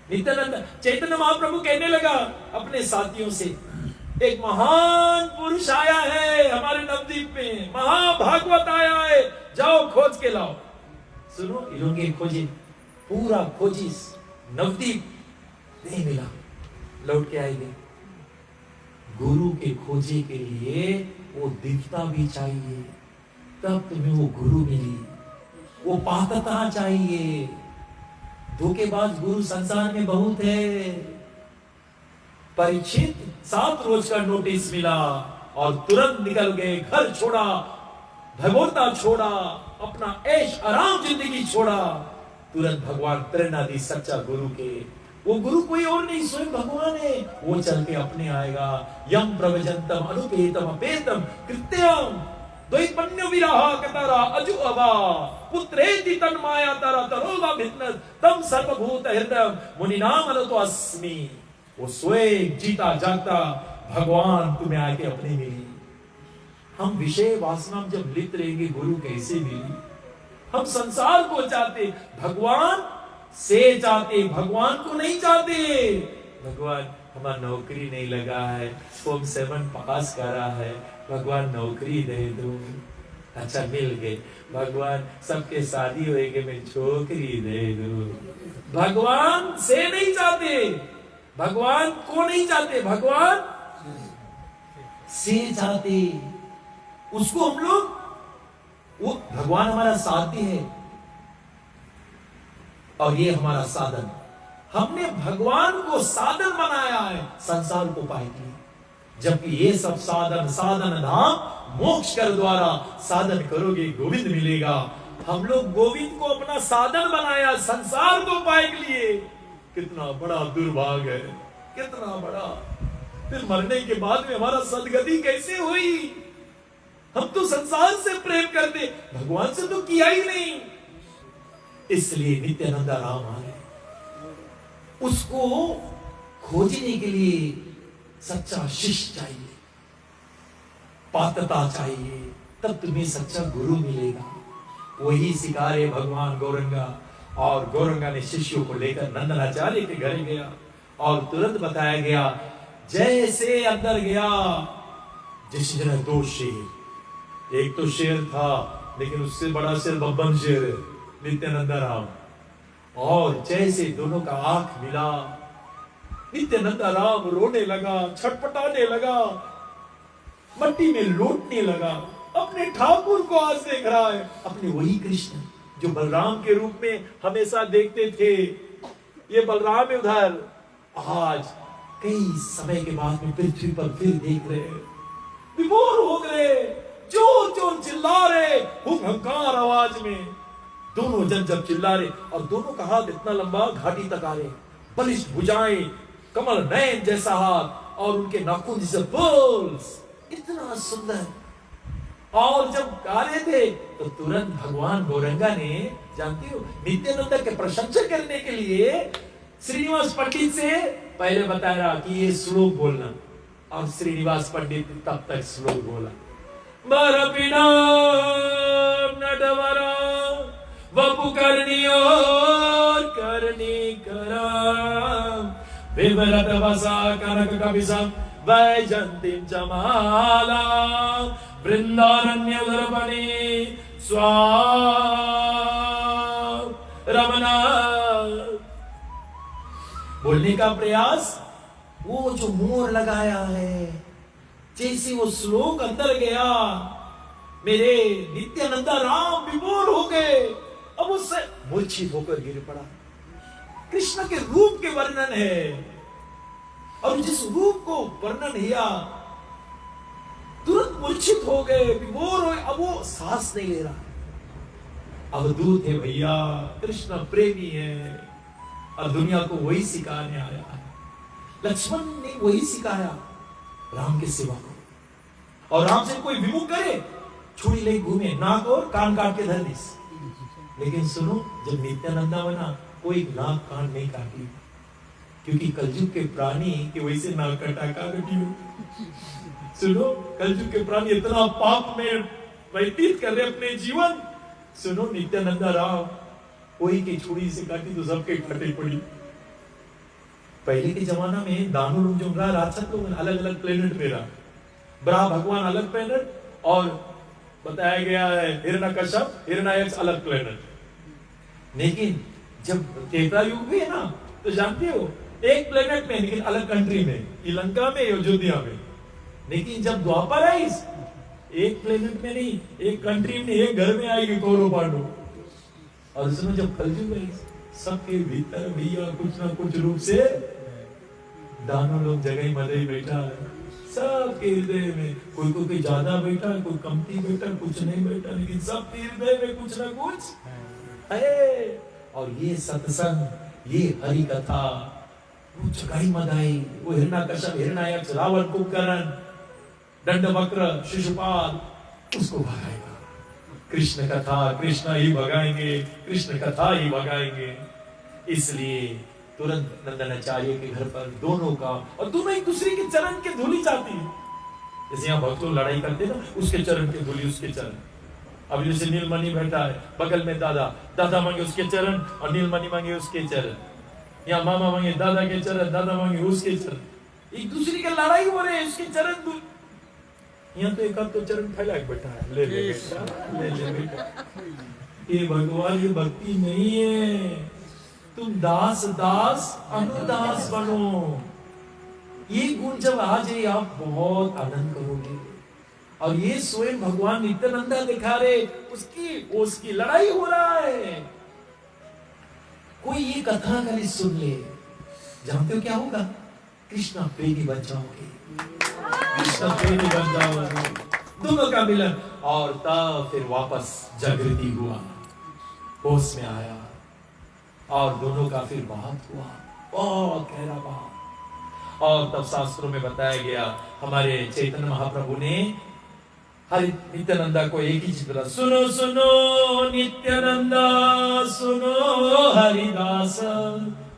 नित्यानंद चैतन्य महाप्रभु कहने लगा अपने साथियों से, एक महान पुरुष आया है हमारे नवद्वीप में, महाभागवत आया है, जाओ खोज के लाओ। सुनो, इन्होंने खोजे, पूरा खोजी, नवद्वीप नहीं मिला, लौट के आएंगे। गुरु के खोजे के लिए वो दिव्यता भी चाहिए, तब तुम्हें वो गुरु मिली, वो पात्रता चाहिए। धोखेबाज गुरु संसार में बहुत है। परीक्षित 7 रोज का नोटिस मिला और तुरंत निकल गए, घर छोड़ा, भगवता छोड़ा, अपना ऐश आराम जिंदगी छोड़ा, तुरंत भगवान प्रेरणा दी सच्चा गुरु के। वो गुरु कोई और नहीं, स्वयं भगवान है। वो चल के अपने आएगा। यम प्रवजंतम अनुपेतम अपेतम कृत्यम द्वैपन्य विराह कतरा अजु अवा पुत्रेति तन्माया तरा तरोवा भिन्न तम सर्वभूत हृदय मुनि नाम अनतो अस्मि। वो स्वयं जीता जागता भगवान तुम्हें आके अपने मिली। हम विषय वासना में जब लिप्त रहेंगे, गुरु कैसे मिली? हम संसार को चाहते, भगवान से चाहते, भगवान को नहीं चाहते। भगवान हमारा नौकरी नहीं लगा है, फॉर्म 7 पास करा है, भगवान नौकरी दे दो। अच्छा मिल गए, भगवान सबके शादी होएगे, मैं छोकरी दे दो। भगवान से नहीं चाहते, भगवान को नहीं चाहते, भगवान से चाहते। उसको हम लोग, वो भगवान हमारा साथी है और ये हमारा साधन। हमने भगवान को साधन बनाया है संसार को पाए के लिए, जबकि ये सब साधन धाम मोक्ष कर द्वारा साधन करोगे गोविंद मिलेगा। हम लोग गोविंद को अपना साधन बनाया संसार को पाए के लिए। कितना बड़ा दुर्भाग्य है, कितना बड़ा। फिर मरने के बाद में हमारा सदगति कैसे हुई? हम तो संसार से प्रेम करते, भगवान से तो किया ही नहीं। इसलिए नित्यानंदा राम आए, उसको खोजने के लिए सच्चा शिष्य चाहिए, पात्रता चाहिए, तब तुम्हें सच्चा गुरु मिलेगा। वही सिखा रहे भगवान गौरंगा। और गौरंगा ने शिष्यों को लेकर नंदनाचार्य के घर गया और तुरंत बताया गया, जैसे अंदर गया, जैसे जरा 2 शेर, एक तो शेर था लेकिन उससे बड़ा शेर बब्बन शेर है, नित्यानंदा राम। और जैसे दोनों का आंख मिला, नित्यानंदा राम रोने लगा, छटपटाने लगा, मट्टी में लौटने लगा। अपने ठाकुर को आज देख रहा है, अपने वही कृष्ण जो बलराम के रूप में हमेशा देखते थे। ये बलराम है उधर, आज कई समय के बाद में पृथ्वी पर फिर देख रहे, विभोर हो गए, जोर जोर चिल्ला रहे, हुंकार आवाज में। दोनों जन जब चिल्ला रहे और दोनों का हाथ इतना लंबा घाटी तक आ रहे, बलिष्ठ भुजाएं, कमल नयन जैसा हाथ और उनके नाखून जैसे बल्स, इतना सुंदर। और जब गा रहे थे तो तुरंत भगवान गौरंगा ने, जानती हो, नित्यानंदा के प्रशंसा करने के लिए श्रीनिवास पंडित से पहले बताया कि ये श्लोक बोलना, और श्रीनिवास पंडित तब तक श्लोक बोला। बरपिना नटवरा वपु करनियो करनी करा विवरत वसा कनक कविसम वैजंतीम जमाला वृंदारण्य दर्पणी स्वा रमना। बोलने का प्रयास, वो जो मोर लगाया है, जैसे वो श्लोक अंदर गया, मेरे नित्यानंदा राम विभोर हो गए। अब उससे मूर्छित होकर गिर पड़ा। कृष्ण के रूप के वर्णन है, और जिस रूप को वर्णन किया तुरंत मूर्छित हो गए, विभोर हो। अब वो सांस नहीं ले रहा। अवधूत है भैया, कृष्ण प्रेमी है और दुनिया को वही सिखाने आया है। लक्ष्मण ने वही सिखाया राम के सिवा को। और राम से कोई विमुख करे, छुरी ले घूमे, नाक और कान काट के धर दे। लेकिन सुनो, जब नित्यानंदा बना, कोई नाक कान नहीं काटी, क्योंकि कलयुग के प्राणी के वैसे ना कटा हो। सुनो, कलयुग के प्राणी इतना पाप में व्यतीत कर रहे अपने जीवन। सुनो, नित्यानंदा राव कोई की छुरी से काटी तो सबके काटे पड़ी। पहले के जमाना में दानव लोग जो रहा, राक्षस लोग अलग अलग प्लेनेट पे रहा, ब्रह्मा भगवान अलग प्लेनेट, और बताया गया है हिरण्यकश्यप हिरण्याक्ष अलग प्लेनेट। लेकिन जब त्रेता युग भी है ना, तो जानते हो एक प्लेनेट में लेकिन अलग कंट्री में, लंका में, अयोध्या में। लेकिन जब द्वापर आई, एक प्लेनेट में नहीं, एक कंट्री में, एक घर में आएगी कौरव पांडव। और उसमें जब कलयुग आई, सबके भीतर भैया कुछ ना कुछ रूप से दानव लोग जगह मदई बैठा है सबके हृदय में। कोई कोई ज्यादा बैठा, कोई कमती बैठा, कुछ नहीं बैठा, लेकिन सबके हृदय में कुछ ना कुछ है। और ये सत्संग, ये हरि कथा, वो जगाई मदाई, वो हिरण्यकश्यप हिरण्याक्ष रावण कुंभकर्ण दंडवक्र शिशुपाल, उसको भगाएगा। कृष्ण कथा, कृष्ण ही भगाएंगे, कृष्ण कथा ही भगाएंगे। इसलिए तुरंत नंदनाचार्य के घर पर दोनों का, और दोनों एक दूसरे के चरण के धूली चाहती है। जैसे यहाँ भक्त लोग लड़ाई करते ना, उसके चरण के धूली उसके चरण। अब जैसे नीलमणि बैठा है बगल में, दादा मांगे उसके चरण, और नीलमणि मांगे उसके चरण। यहाँ मामा मांगे दादा के चरण, दादा मांगे उसके चरण। एक दूसरे के लड़ाई हो रहे हैं, उसके चरण। यहाँ तो एक आध तो चरण फैला के बैठा है, ले ले बेटा। ये भगवान, ये भक्ति नहीं है। तुम दास दास अनुदास बनो। ये गुण जब आ जाए, आप बहुत आनंद करोगे। और ये स्वयं भगवान नित्यानंदा दिखा रहे, उसकी लड़ाई हो रहा है। कोई ये कथा खाली सुन ले, जानते हो क्या होगा? कृष्ण प्रेमी बन जाओगे, कृष्ण प्रेमी बन जाओगे, दोनों का मिलन। और तब फिर वापस जागृति हुआ, होश में आया, और दोनों का फिर बात हुआ, बहुत गहरा बात। और तब शास्त्रों में बताया गया, हमारे चैतन्य महाप्रभु ने हरि नित्यानंदा को एक ही चित्र, सुनो सुनो नित्यानंदा सुनो हरिदास।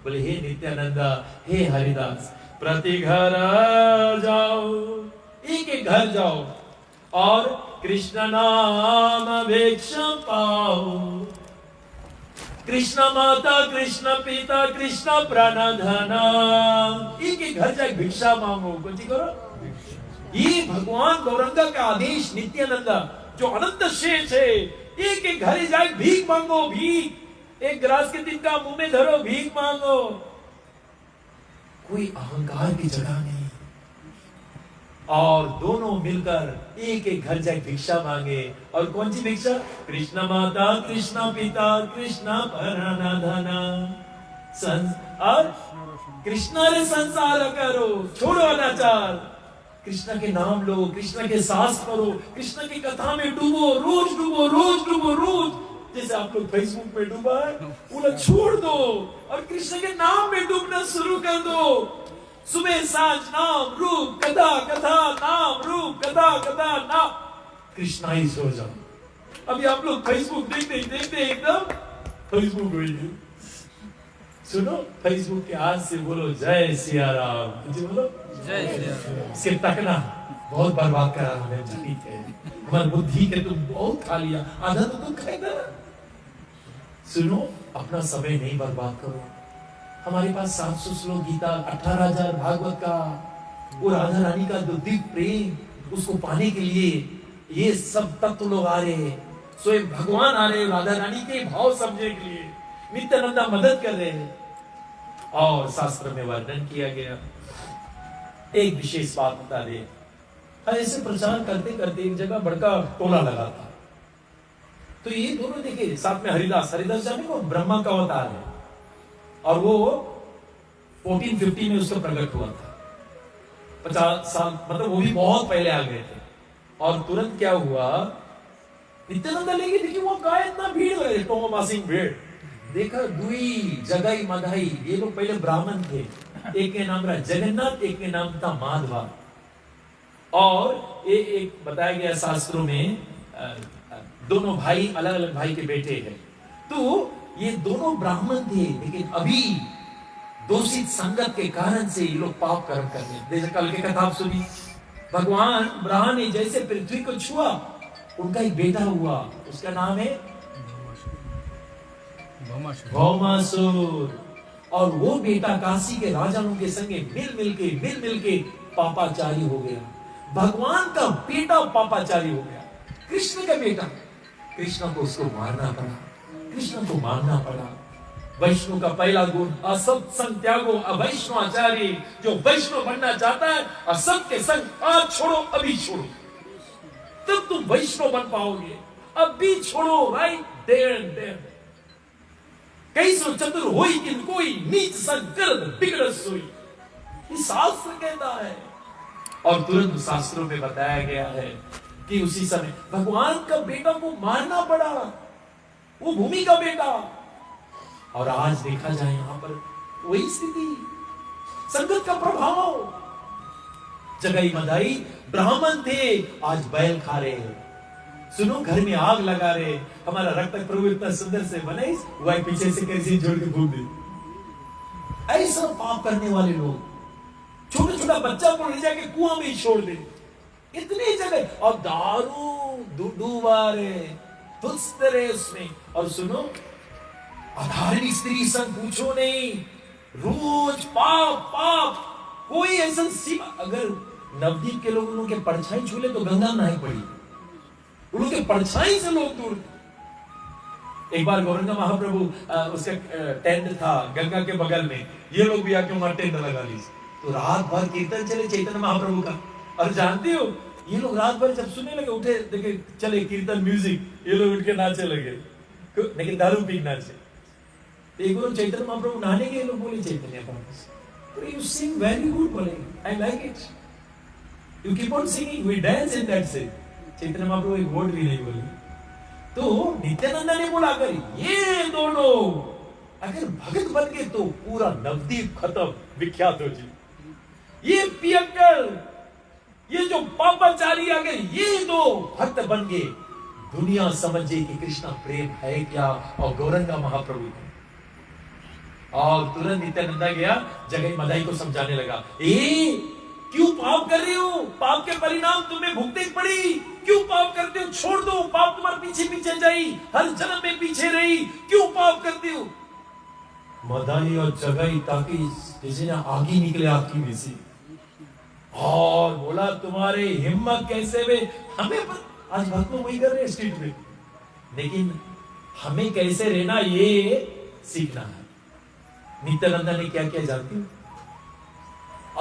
बोले हे नित्यानंदा, हे हरिदास, प्रति घर जाओ, एक एक घर जाओ, और कृष्ण नाम भिक्षा पाओ। कृष्ण माता, कृष्ण पिता, कृष्ण प्राणधना। एक एक घर जाके भिक्षा मांगो, कुछ करो। ये भगवान गौरंगा का आदेश, नित्यानंदा जो अनंत शेष है, एक एक घर जाके भीख मांगो, भीख। एक ग्रास के दिन का मुंह में धरो, भीख मांगो। कोई अहंकार की जगह नहीं। और दोनों मिलकर एक एक घर जाके भिक्षा मांगे। और कौन सी भिक्षा? कृष्ण माता, कृष्ण पिता, कृष्ण प्राणधना। और कृष्ण रे संसार करो, छोड़ो अनाचार। कृष्ण के नाम लो, कृष्ण के सास करो, कृष्ण की कथा में डूबो, रोज डूबो, रोज डूबो, रोज। जैसे आप लोग फेसबुक में डूबा है, उन्हें छोड़ दो और कृष्ण के नाम में डूबना शुरू कर दो। सुबह सांझ नाम रूप कथा, कथा नाम रूप कथा, कथा नाम। कृष्णा ही सो जाओ। अभी आप लोग फेसबुक देखते देखते एकदम फेसबुक हुई है। सुनो, फेसबुक के आज से बोलो जय सिया राम। जी बोलो जय सिया राम। इसके तकना बहुत बर्बाद करा हमें, ठीक है। हमारी बुद्धि के तुम बहुत खा लिया, आधा तो तुम खाएगा। सुनो, अपना समय नहीं बर्बाद करो। हमारे पास 700 श्लोक गीता, 18,000 भागवत का, वो राधा रानी का जो दिव्य प्रेम, उसको पाने के लिए ये सब तत्व लोग आ रहे हैं। स्वयं भगवान आ रहे हैं राधा रानी के भाव समझने के लिए। नित्यानंदा मदद कर रहे हैं। और शास्त्र में वर्णन किया गया। एक विशेष बात बता दे, ऐसे प्रचार करते करते एक जगह बड़का टोला लगा था। तो ये दोनों देखिए, साथ में हरिदास जाने को ब्रह्मा का अवतार है, और वो 1450 में उसका प्रकट हुआ था। 50 साल, मतलब वो भी बहुत पहले आ गए थे। और तुरंत क्या हुआ, नित्यानंदा लेके देखिए वहां का इतना भीड़ लगे, टोमासिंग भीड़। देखा दुई जगाई मधाई, ये लोग पहले ब्राह्मण थे। एक के नाम रहा जगन्नाथ, एक के नाम था माधवा। और एक बताया गया शास्त्रों में, दोनों भाई अलग अलग भाई के बेटे हैं। तो ये दोनों ब्राह्मण थे, लेकिन अभी दूषित संगत के कारण से ये लोग पाप कर्म करने। जैसे कल की कथा आप सुनी, भगवान ब्रह्मा ने जैसे पृथ्वी को छुआ, उनका एक बेटा हुआ, उसका नाम है भौमासुर। और वो बेटा काशी के राजाओं के संगे मिल मिल के पापाचारी हो गया। भगवान का बेटा पापाचारी हो गया, कृष्ण का बेटा। कृष्ण को उसको मारना पड़ा, कृष्ण को मारना पड़ा। वैष्णव का पहला गुण असत संग त्यागो। अवैष्णव आचार्य जो वैष्णव बनना चाहता है, असत के संग आज छोड़ो, अभी छोड़ो, तब तुम वैष्णव बन पाओगे। अभी छोड़ो, राइट देयर एंड देयर। कैसो चतुर होई किन कोई, नीच संग गर्द बिगड़ सोई, ये शास्त्र कहता है। और तुरंत शास्त्रों में बताया गया है कि उसी समय भगवान का बेटा को मारना पड़ा, वो भूमि का बेटा। और आज देखा जाए यहां पर वही स्थिति, संगत का प्रभाव। जगई मदाई ब्राह्मण थे, आज बैल खा रहे हैं। सुनो, घर में आग लगा रहे। हमारा रक्त प्रभु इतना सुंदर से बने, वह पीछे से कैसे जोड़ के फूक दे। ऐसा पाप करने वाले लोग, छोटा छोटा बच्चा को ले जाके कुआं में छोड़ दे, इतनी जगह। और दारू डूबा रहे, तुस्त रहे उसमें। और सुनो, अधार्मिक स्त्री संग पूछो नहीं, रोज पाप पाप। कोई ऐसा सीमा, अगर नवदीप के लोग उनके परछाई छूले तो गंगा नहीं पड़ी, उनके परछाई से लोग दूर। एक बार गौरंगा महाप्रभु उसका टेंट था गंगा के बगल में, ये लोग भी आके वहां टेंट लगा ली। तो रात भर कीर्तन चले चैतन्य महाप्रभु का। और जानते हो, ये लोग रात भर जब सुनने लगे, उठे देखे चले कीर्तन म्यूजिक, ये लोग उठ के नाचे लगे, लेकिन दारू पी नाचे। एक बार चैतन्य महाप्रभु नहाने के, लोग बोले Chaitanya Mahaprabhu, you sing very good, बोले I like it, you keep on singing, we dance in that से। चैतन्य महाप्रभु एक वर्ड भी नहीं बोले। तो नित्यानंद ने बोला, अगर ये दोनों अगर भगत बन गए तो पूरा नवदीप खत्म, विख्यात हो जी। ये पियक्कड़, ये जो पापाचारी, अगर ये दो भक्त बन गए, दुनिया समझे कि कृष्ण प्रेम है क्या, और गौरंगा महाप्रभु। और तुरंत नित्यानंदा गया, जगई मदाई को समझाने लगा, क्यों पाप कर रहे हो, पाप के परिणाम तुम्हें भुगतने पड़ी, क्यों पाप करते हो, छोड़ दो, पाप तुम्हारे पीछे पीछे जाई, हर जन्म में पीछे रही, क्यों पाप करते हो। मदाई और जगई ताकि किसी ने आगे निकले आपकी में से, और बोला तुम्हारे हिम्मत कैसे वे हमें आज भक्त लोग वही कर रहे हैं स्ट्रीट में, लेकिन हमें कैसे रहना ये सीखना है। नित्यानंदा ने क्या किया जानती हो,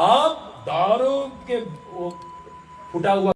आप दारू के फुटा हुआ